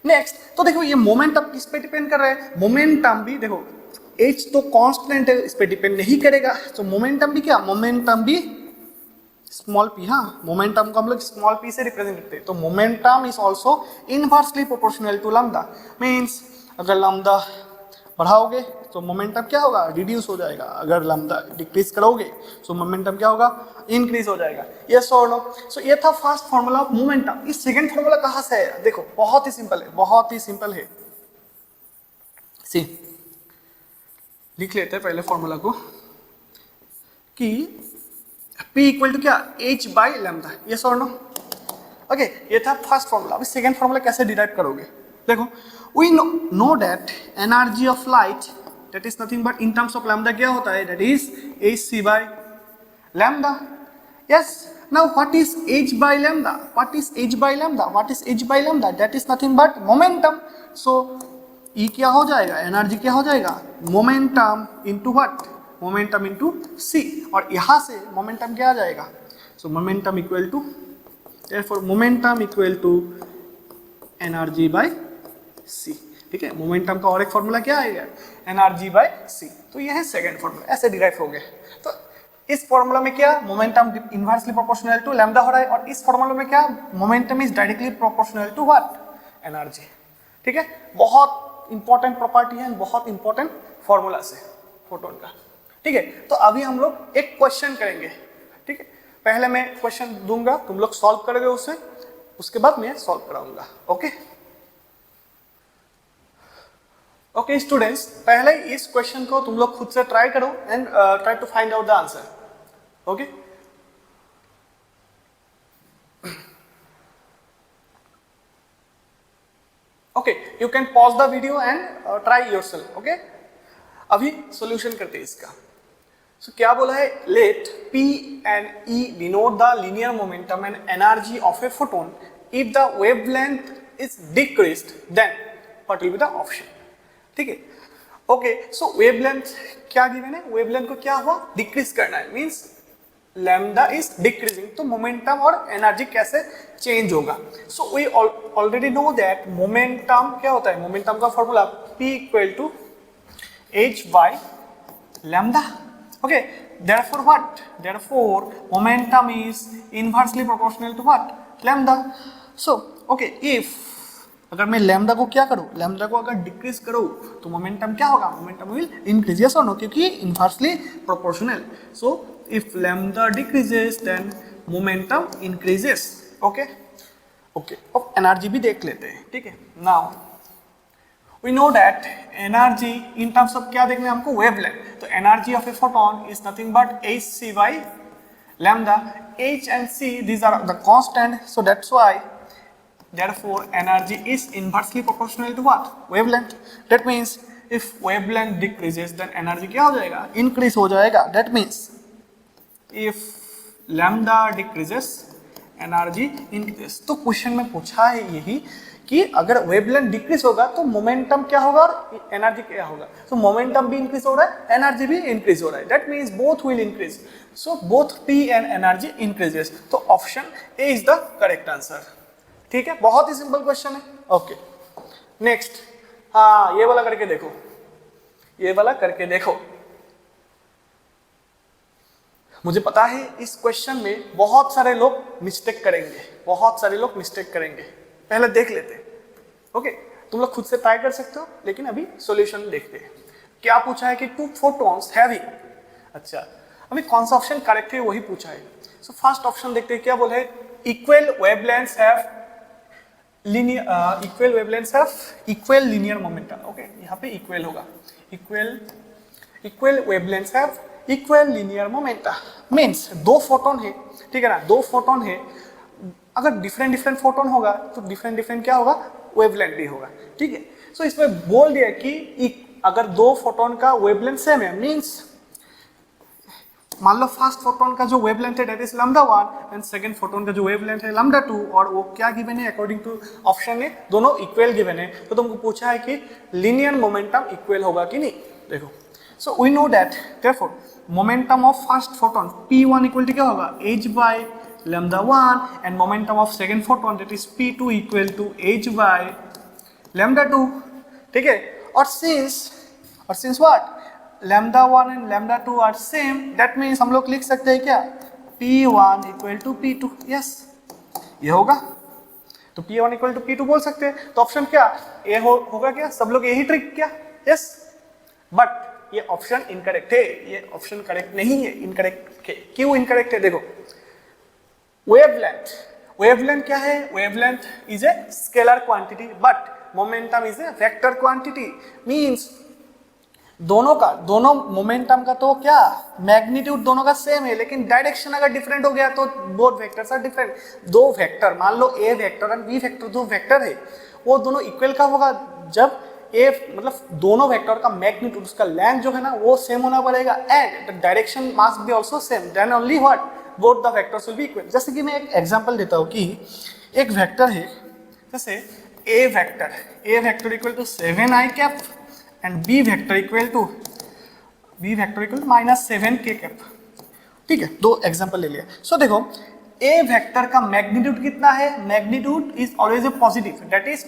नेक्स्ट, तो देखो ये मोमेंटम किस पे डिपेंड कर रहा है? मोमेंटम भी देखो, h तो कांस्टेंट है, इस पे डिपेंड नहीं करेगा, तो मोमेंटम भी क्या? मोमेंटम भी स्मॉल p, हाँ, मोमेंटम को हम लोग स्मॉल p से रिप्रेजेंट करते हैं। तो momentum is also inversely proportional to lambda, means अगर लैम्डा बढ़ाओगे तो मोमेंटम क्या होगा? रिड्यूस हो जाएगा, अगर लैम्डा डिक्रीज करोगे तो मोमेंटम क्या होगा? इंक्रीज हो जाएगा। यस और नो? सो ये था फर्स्ट फॉर्मूला ऑफ मोमेंटम। इस सेकंड फॉर्मूला कहाँ से है? देखो बहुत ही सिंपल है, बहुत ही सिंपल है। सी, लिख लेते हैं पहले फॉर्मूला को कि P इक्वल टू क्या? h by lambda. यस और नो? ओके, ये था फर्स्ट फॉर्मूला। अभी सेकंड फॉर्मूला कैसे डिराइव करोगे? देखो, we know that energy of light, that is nothing but in terms of lambda क्या होता है? That is hc by lambda. Yes. Now what is h by lambda? What is h by lambda? What is h by lambda? That is nothing but momentum. So E क्या हो जाएगा? Energy क्या हो जाएगा? Momentum into what? Momentum into c, और यहाँ से momentum क्या आ जाएगा? So momentum equal to, therefore momentum equal to energy by c, ठीक है। मोमेंटम का और एक फॉर्मूला क्या आएगा? Energy by c। तो ये है सेकंड फॉर्मूला, ऐसे डिराइव हो गया। तो इस फॉर्मूला में क्या? Momentum inversely proportional to lambda हो रहा है, और इस फॉर्मूला में क्या? Momentum is directly proportional to what? Energy, ठीक है। बहुत इंपॉर्टेंट प्रॉपर्टी है, बहुत इंपॉर्टेंट फॉर्मूला से फोटोन का, ठीक है। तो अभी हम लोग एक क्वेश्चन करेंगे, ठीक है। पहले मैं क्वेश्चन दूंगा, तुम लोग सॉल्व करोगे उसे, उसके बाद मैं सॉल्व कराऊंगा। ओके ओके स्टूडेंट्स, पहले इस क्वेश्चन को तुम लोग खुद से ट्राई करो and try to find out the answer. Okay, okay, you can pause the video and try yourself. Okay, अभी सॉल्यूशन करते हैं इसका। सो क्या बोला है? Let P and E denote the linear momentum and energy of a photon if the wavelength is decreased, then what will be the option? ठीक है। Okay, so wavelength क्या गिवन है? वेवलेंथ को क्या हुआ? डिक्रीज करना है, मींस लैम्डा इज डिक्रीजिंग, तो मोमेंटम और एनर्जी कैसे चेंज होगा? So we already know that momentum क्या होता है? मोमेंटम का formula P equal to h by lambda. Okay, therefore what? Therefore momentum is inversely proportional to what? Lambda. So okay, if अगर मैं lambda को क्या करूँ? लैम्डा को अगर डिक्रीज करूँ तो मोमेंटम क्या होगा? मोमेंटम विल इंक्रीज, यस और नो? क्योंकि inversely proportional. So if lambda decreases then momentum increases. Okay okay, अब एनर्जी भी देख लेते हैं, ठीक है। Now we know that energy in terms of क्या देखना है हमको? wavelength। तो energy of a photon is nothing but hc by lambda. h and c, these are the constant, so that's why therefore energy is inversely proportional to what? wavelength. That means if wavelength decreases then energy क्या हो जाएगा? increase हो जाएगा। That means if lambda decreases energy increases। तो question में पूछा है यही कि अगर वेवलेंथ डिक्रीज होगा तो मोमेंटम क्या होगा और एनर्जी क्या होगा? सो मोमेंटम भी इंक्रीज हो रहा है, एनर्जी भी इंक्रीज हो रहा है। That means both will increase, so both P and energy increases. तो option A is the correct answer, ठीक है। बहुत ही सिंपल क्वेश्चन है। ओके, नेक्स्ट, हाँ, ये वाला करके देखो, ये वाला करके देखो। मुझे पता है इस क्वेश्चन में बहुत सारे लोग मिस्टेक करेंगे, बहुत सारे लोग मिस्टेक करेंगे। पहले देख लेते हैं। ओके, तुम लोग खुद से ट्राई कर सकते हो, लेकिन अभी सॉल्यूशन देखते हैं। क्या पूछा है कि 2 photons हैविंग, अच्छा अभी कौन सा ऑप्शन करेक्ट है वही पूछा है। सो फर्स्ट ऑप्शन देखते हैं, क्या बोला है, equal wavelengths have equal linear momentum. Okay, यहाँ पे इक्वल होगा, equal wavelengths have equal linear momentum means 2 photon है, ठीक है ना, 2 फोटोन है, अगर डिफरेंट फोटोन होगा तो डिफरेंट क्या होगा, वेवलेंथ भी होगा, ठीक है। सो इसमें बोल दिया कि अगर 2 फोटोन का वेवलेंथ सेम है, मीन्स मान लो फर्स्ट फोटोन का जो वेवलेंथ है that is λ1 and second photon का जो वेवलेंथ है λ2, और वो क्या गिवन है अकॉर्डिंग टू ऑप्शन है, दोनों इक्वल गिवन है। तो तुमको पूछा है कि लीनियर मोमेंटम इक्वल होगा कि नहीं। देखो, so we know that therefore momentum of first photon p1 equal to क्या होगा, h by λ1 and momentum of second photon that is p2 equal to h by λ2, ठीक है। और since what, λ1 and λ2 are same, that means हम लोग लिख सकते हैं क्या, p1 equal to p2, yes ये होगा, तो p1 इक्वल टू p2 बोल सकते हैं। तो ऑप्शन क्या ए होगा क्या, सब लोग यही ट्रिक क्या, यस, बट ये ऑप्शन इनकरेक्ट है, ये ऑप्शन करेक्ट नहीं है, इनकरेक्ट है। क्यों इनकरेक्ट है, देखो वेवलेंथ क्या है, wavelength is a scalar quantity but momentum is a vector quantity, means दोनों मोमेंटम का तो क्या मैग्नीट्यूड दोनों का सेम है, लेकिन डायरेक्शन अगर डिफरेंट हो गया तो बोथ वेक्टर्स आर डिफरेंट। दो वेक्टर, मान लो ए वेक्टर एंड बी वेक्टर, दो वेक्टर है, वो दोनों इक्वल का होगा जब ए मतलब दोनों वेक्टर का मैग्नीट्यूड, उसका लेंथ जो है ना वो सेम होना पड़ेगा, and the direction must be also same, then only what both the vectors will be equal. जैसे कि मैं एक एग्जांपल देता हूँ कि एक वेक्टर है, जैसे A vector equal to 7i cap and B vector equal to -7k cap, ठीक है, दो एग्जांपल ले लिया। सो देखो ए वेक्टर का मैग्नीट्यूड कितना है, magnitude is always a positive, that is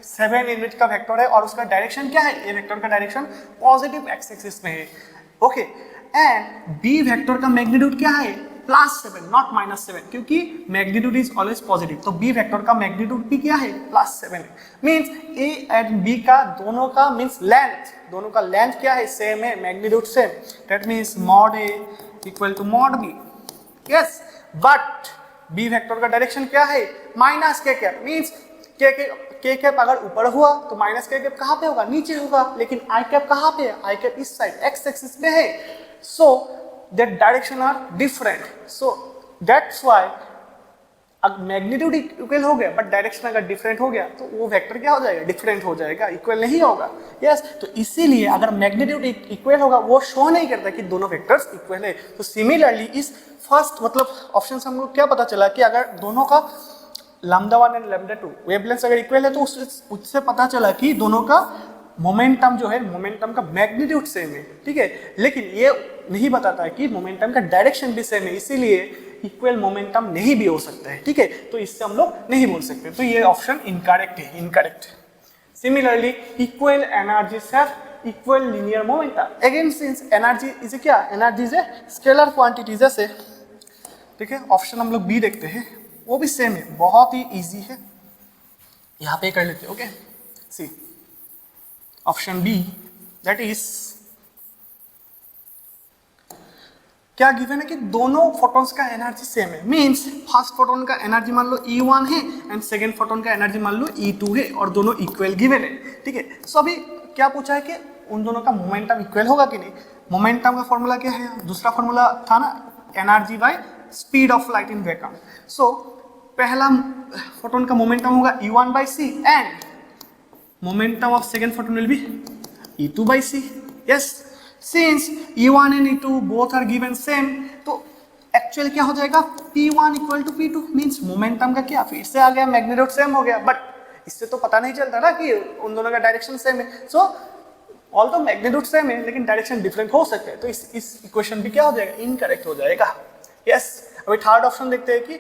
7 unit का वेक्टर है, और उसका डायरेक्शन क्या है, ए वेक्टर का डायरेक्शन पॉजिटिव एक्स एक्सिस में है, ओके। एंड बी वेक्टर का मैग्नीट्यूड क्या है, +7 नॉट -7, क्योंकि मैग्नीट्यूड इज ऑलवेज पॉजिटिव, तो बी वेक्टर का मैग्नीट्यूड भी क्या है, +7 है। मींस ए एंड बी का दोनों का मींस दोनों का लेंथ क्या है, सेम है, magnitude same, that means mod A equal to mod B, yes. But B vector का डायरेक्शन क्या है, -k cap, means k cap अगर ऊपर हुआ तो -k कैप कहाँ पे होगा, नीचे होगा, लेकिन i कैप कहाँ पे है, i कैप इस साइड x एक्सिस पे है, सो that direction are different, so that's why अगर मैग्नीट्यूड इक्वल हो गया बट डायरेक्शन अगर डिफरेंट हो गया तो वो वेक्टर क्या हो जाएगा, डिफरेंट हो जाएगा, इक्वल नहीं होगा, यस। तो इसीलिए अगर मैग्नीट्यूड इक्वल होगा वो शो नहीं करता कि दोनों वेक्टर्स इक्वल है। तो सिमिलरली इस फर्स्ट मतलब ऑप्शन से हमको क्या पता चला कि अगर दोनों का λ1 एंड λ2 वेवलेंथ अगर इक्वल है तो उससे पता चला कि दोनों का मोमेंटम जो है, मोमेंटम का मैग्नीट्यूड सेम है, ठीक है, लेकिन ये नहीं बताता है कि मोमेंटम का डायरेक्शन भी सेम है, इसीलिए इक्वल मोमेंटम नहीं भी हो सकता है, ठीक है, तो इससे हम लोग नहीं बोल सकते, तो ये ऑप्शन इनकरेक्ट है, incorrect. Similarly equal energies have equal linear momentum, again since energy is क्या, energy is a scalar quantity, जैसे ठीक है, ऑप्शन हम लोग बी देखते हैं, वो भी सेम है, बहुत ही इजी है, यहाँ पे कर लेते हैं, okay. See option B, that is क्या गिवन है कि दोनों फोटॉन्स का एनर्जी सेम है, मींस फर्स्ट फोटोन का एनर्जी मान लो E1 है एंड सेकंड फोटोन का एनर्जी मान लो E2 है, और दोनों इक्वल गिवन है, ठीक है। सो अभी क्या पूछा है कि उन दोनों का मोमेंटम इक्वल होगा कि नहीं। मोमेंटम का फॉर्मूला क्या है, दूसरा फॉर्मूला था ना, energy by speed of light in vacuum. So पहला फोटोन का मोमेंटम होगा E1/c and momentum of second photon will be E2/c, yes, since E1 and E2 both are given same, तो एक्चुअल क्या हो जाएगा, P1 equal to P2, means momentum का क्या फिर से आ गया, मैग्नीट्यूड सेम हो गया, बट इससे तो पता नहीं चलता ना कि उन दोनों का डायरेक्शन सेम है। सो ऑल्दो मैग्नीट्यूड सेम है लेकिन डायरेक्शन डिफरेंट हो सकता है, तो इस इक्वेशन भी क्या हो जाएगा, इनकरेक्ट हो जाएगा, यस। अभी थर्ड ऑप्शन देखते हैं कि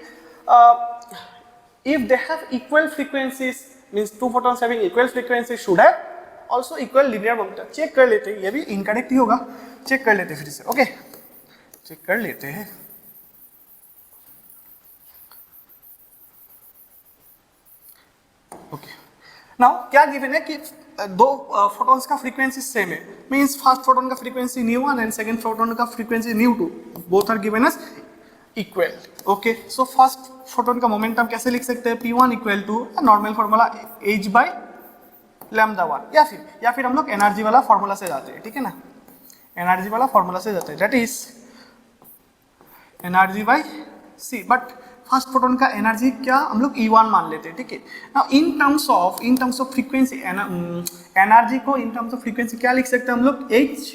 if they have equal frequencies, means two photons having equal frequency should have also equal linear momentum। Check कर लेते हैं, ये भी इनकरेक्ट ही होगा, चेक कर लेते हैं फिर से, ओके, चेक कर लेते हैं। ओके, नाउ क्या गिवन है कि दो फोटॉन्स का फ्रीक्वेंसी सेम है, मींस फर्स्ट फोटोन का फ्रीक्वेंसी न्यू1 एंड सेकंड फोटोन का फ्रीक्वेंसी न्यू2, both are given as equal. Okay, so first photon का मोमेंटम कैसे लिख सकते हैं, p1 equal to normal formula h by λ1, या फिर हम लोग एनर्जी वाला फॉर्मूला से जाते हैं, ठीक है ना, एनर्जी वाला फॉर्मूला से जाते हैं, that is energy by c। But first photon का एनर्जी क्या हम लोग E1 मान लेते हैं, ठीक है। Now in terms of frequency, energy को इन टर्म्स ऑफ फ्रीक्वेंसी क्या लिख सकते हैं हम लोग, h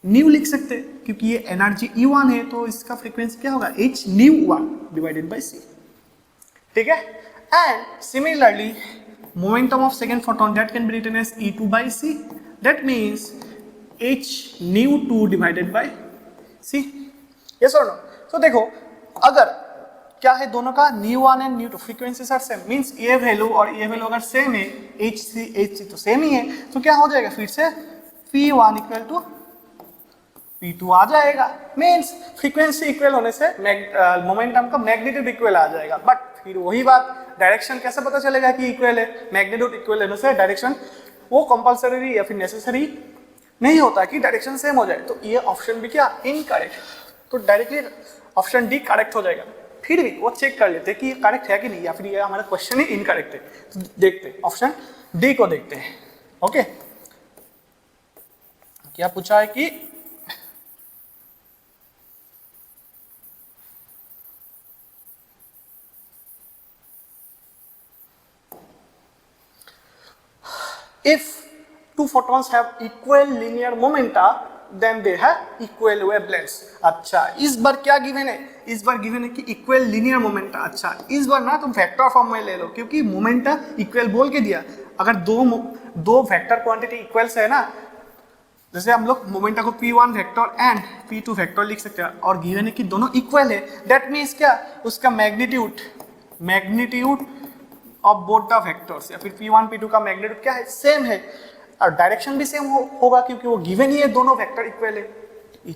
न्यू लिख सकते हैं, क्योंकि ये एनर्जी E1 है तो इसका फ्रीक्वेंसी क्या होगा, h न्यू1 डिवाइडेड बाई c, ठीक है। And similarly momentum of second photon that can be written as E2 by c, that means h nu2 divided by c, yes or no। so देखो अगर क्या है, दोनों का nu1 and nu2 frequencies are same, means ये value और ये value अगर सेम है, hc तो सेम ही है, तो क्या हो जाएगा फिर से p1 इक्वल टू p2 आ जाएगा, मींस फ्रीक्वेंसी इक्वल होने से मोमेंटम का मैग्नीट्यूड इक्वल आ जाएगा। बट फिर वही बात, डायरेक्शन कैसे पता चलेगा कि इक्वल है, मैग्नीट्यूड इक्वल होने से डायरेक्शन वो कंपलसरी या फिर नेसेसरी नहीं होता कि डायरेक्शन सेम हो जाए, तो ये ऑप्शन भी क्या इनकरेक्ट, तो डायरेक्टली ऑप्शन डी करेक्ट हो जाएगा। फिर भी वो चेक कर लेते हैं कि ये करेक्ट है कि नहीं, या फिर ये हमारा क्वेश्चन ही इनकरेक्ट है, तो देखते हैं ऑप्शन डी को देखते हैं। ओके, क्या पूछा है कि if two photons have equal linear momenta then they have equal wavelengths। अच्छा, इस बार क्या गिवन है, इस बार गिवन है कि इक्वल लीनियर मोमेंटा। अच्छा, इस बार ना तुम वेक्टर फॉर्म में ले लो, क्योंकि मोमेंटा इक्वल बोल के दिया, अगर दो वेक्टर क्वांटिटी इक्वल्स है ना, जैसे हम लोग मोमेंटा को p1 vector and p2 vector लिख सकते हैं, और गिवन है कि दोनों इक्वल है, दैट मीन्स क्या, उसका magnitude of both the vectors, या फिर p1 p2 का मैग्नीट्यूड क्या है, सेम है, और डायरेक्शन भी सेम होगा, क्योंकि वो गिवन ही है, दोनों वेक्टर इक्वल है,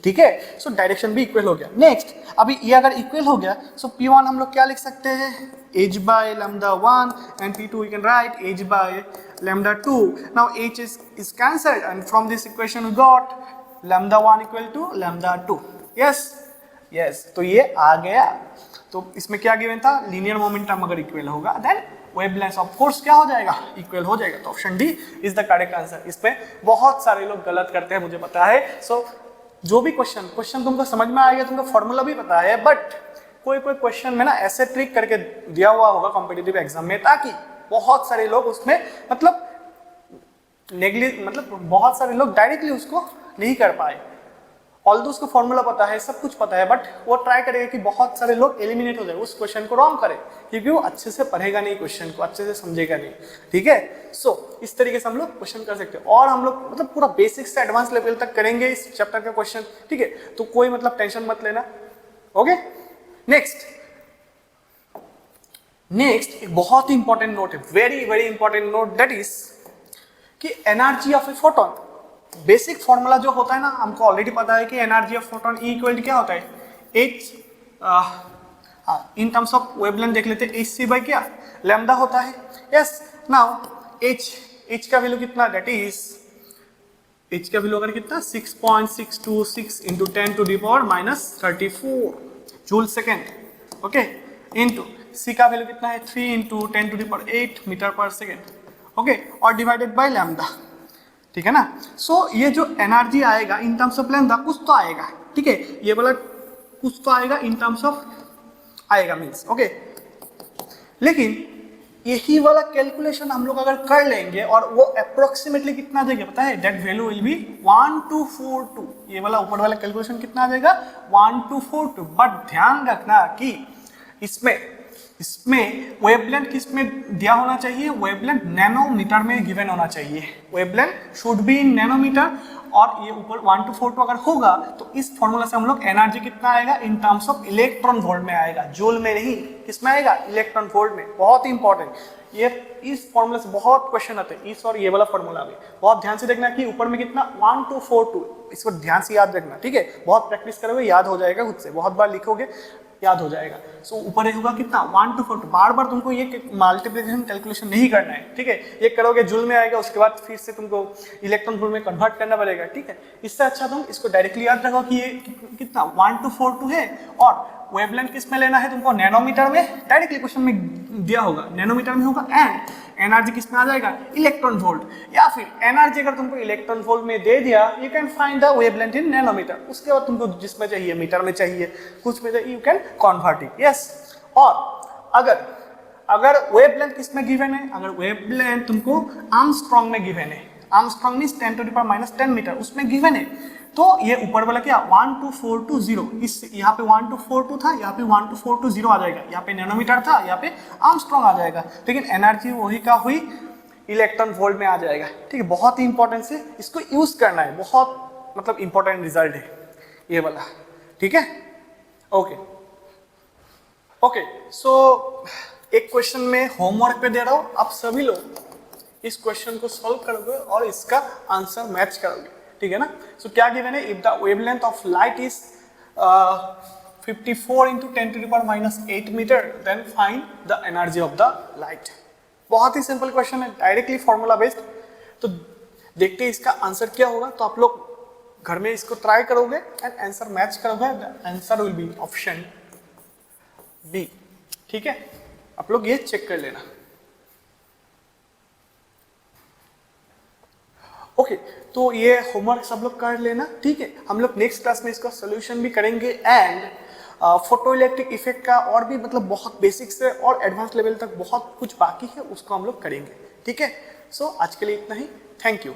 ठीक है। सो डायरेक्शन भी इक्वल हो गया। नेक्स्ट, अभी ये अगर इक्वल हो गया, सो p1 हम लोग क्या लिख सकते हैं, h by λ1 and p2 we can write h by λ2। Now h is cancelled and from this equation we got λ1 equal to λ2। Yes, तो ये आ गया। तो इसमें क्या गिवन था, लीनियर मोमेंटम अगर इक्वल होगा देन वेवलेंथ ऑफ कोर्स क्या हो जाएगा, इक्वल हो जाएगा। तो option D is the correct answer. इस पे बहुत सारे लोग गलत करते हैं, मुझे पता है। सो जो भी क्वेश्चन तुमको समझ में आएगा, तुमको फॉर्मूला भी पता है, बट कोई क्वेश्चन में ना ऐसे ट्रिक करके दिया हुआ होगा कॉम्पिटिटिव एग्जाम में, ताकि बहुत सारे लोग उसमें मतलब बहुत सारे लोग डायरेक्टली उसको नहीं कर पाए। ऑल्दो उसको फॉर्मूला पता है, सब कुछ पता है, बट वो ट्राई करेगा कि बहुत सारे लोग एलिमिनेट हो जाए, उस क्वेश्चन को रॉन्ग करे, क्योंकि वो अच्छे से पढ़ेगा नहीं, क्वेश्चन को अच्छे से समझेगा नहीं, ठीक है। सो इस तरीके से हम लोग क्वेश्चन कर सकते हैं, और हम लोग मतलब पूरा बेसिक से एडवांस लेवल तक करेंगे इस चैप्टर का क्वेश्चन, ठीक है। तो कोई मतलब टेंशन मत लेना। ओके, नेक्स्ट एक बहुत ही इंपॉर्टेंट नोट है, very very important note, that is कि energy of a photon. Basic formula जो होता है ना, हमको ऑलरेडी पता है कि energy of photon E equal to क्या होता है, h, in terms of wavelength देख लेते हैं, एच सी बाई क्या लैम्डा होता है। यस, नाउ एच का वैल्यू कितना, दैट इज एच का वैल्यू अगर कितना 6.626 into 10 to the power -34 joule second, okay, into c का वैल्यू कितना है 3 into 10 to the power 8 metre per second, okay, और डिवाइडेड बाय लैम्डा, ठीक है ना। सो ये जो एनर्जी आएगा इन टर्म्स ऑफ लैम्डा कुछ तो आएगा, ठीक है, ये वाला कुछ तो आएगा इन टर्म्स ऑफ आएगा मीन्स, ओके। लेकिन यही वाला कैलकुलेशन हम लोग अगर कर लेंगे और वो अप्रोक्सीमेटली कितना देगा पता है, दैट वैल्यू विल बी 1242। ये वाला ऊपर वाला कैलकुलेशन कितना आ जाएगा 1242। बट ध्यान रखना कि इसमें वेवलेंथ किस में दिया होना चाहिए, वेवलेंथ नैनोमीटर में गिवन होना चाहिए, wavelength should be in nanometre, और ये ऊपर 1242 अगर होगा तो इस फॉर्मूला से हम लोग एनर्जी कितना आएगा इन टर्म्स ऑफ इलेक्ट्रॉन वोल्ट में आएगा, जूल में नहीं, किसमें आएगा, इलेक्ट्रॉन वोल्ट में। बहुत ही इंपॉर्टेंट, ये इस फॉर्मूला से बहुत क्वेश्चन आते हैं, इस और ये वाला फॉर्मूला में बहुत ध्यान से देखना कि ऊपर में कितना 1242, इसको ध्यान से याद रखना, ठीक है। बहुत प्रैक्टिस करोगे याद हो जाएगा खुद से, बहुत बार लिखोगे याद हो जाएगा। सो ऊपर होगा कितना 1 to 4, बार बार तुमको ये मल्टीप्लिकेशन कैलकुलेशन नहीं करना है, ठीक है। ये करोगे जूल में आएगा, उसके बाद फिर से तुमको इलेक्ट्रॉन वोल्ट में कन्वर्ट करना पड़ेगा, ठीक है। इससे अच्छा तुम इसको डायरेक्टली याद रखो कि ये कितना 1 to 4 2 है, और वेवलेंथ किस में लेना है तुमको, नैनोमीटर में, डायरेक्टली क्वेश्चन में दिया होगा नैनोमीटर में होगा, एंड एनर्जी किस में आ जाएगा, इलेक्ट्रॉन वोल्ट, या फिर एनर्जी अगर तुमको इलेक्ट्रॉन वोल्ट में दे दिया, you can find the wavelength in nanometre. उसके बाद तुमको जिसमें चाहिए, मीटर में चाहिए, कुछ में चाहिए, you can convert it, yes. और अगर वेवलेंथ किस में गिवन है, अगर वेवलेंथ तुमको आर्मस्ट्रांग में गिवन है, आर्मस्ट्रांग मींस 10⁻⁻10 मीटर उसमें गिवन है, तो ये ऊपर वाला क्या 1 to 4 to 0, इस यहाँ पे 1 to 4 2 था, यहाँ पे 1 to 4 to 0 आ जाएगा, यहाँ पे नैनोमीटर था, यहाँ पे आर्मस्ट्रांग आ जाएगा, लेकिन एनर्जी वही का हुई इलेक्ट्रॉन वोल्ट में आ जाएगा, ठीक है। बहुत ही इंपॉर्टेंट से इसको यूज करना है, बहुत मतलब इंपॉर्टेंट रिजल्ट है ये वाला, ठीक है। ओके सो एक क्वेश्चन में होमवर्क पे दे रहा हूँ, आप सभी लोग इस क्वेश्चन को सॉल्व करोगे और इसका आंसर मैच करोगे, ठीक है ना। सो क्या गिवन है, if the wavelength of light is 54 into 10⁻⁸ metre, then find the energy of the light. बहुत ही सिंपल क्वेश्चन है, डायरेक्टली फॉर्मूला बेस्ड। तो देखते हैं इसका आंसर क्या होगा। तो आप लोग घर में इसको ट्राई करोगे एंड आंसर मैच करोगे, the answer will be option B, ठीक है। आप लोग ये चेक कर लेना। ओके तो ये होमवर्क सब लोग कर लेना, ठीक है। हम लोग नेक्स्ट क्लास में इसका सोल्यूशन भी करेंगे, एंड फोटो इलेक्ट्रिक इफेक्ट का और भी मतलब बहुत बेसिक से और एडवांस लेवल तक बहुत कुछ बाकी है, उसको हम लोग करेंगे, ठीक है। सो आज के लिए इतना ही, थैंक यू।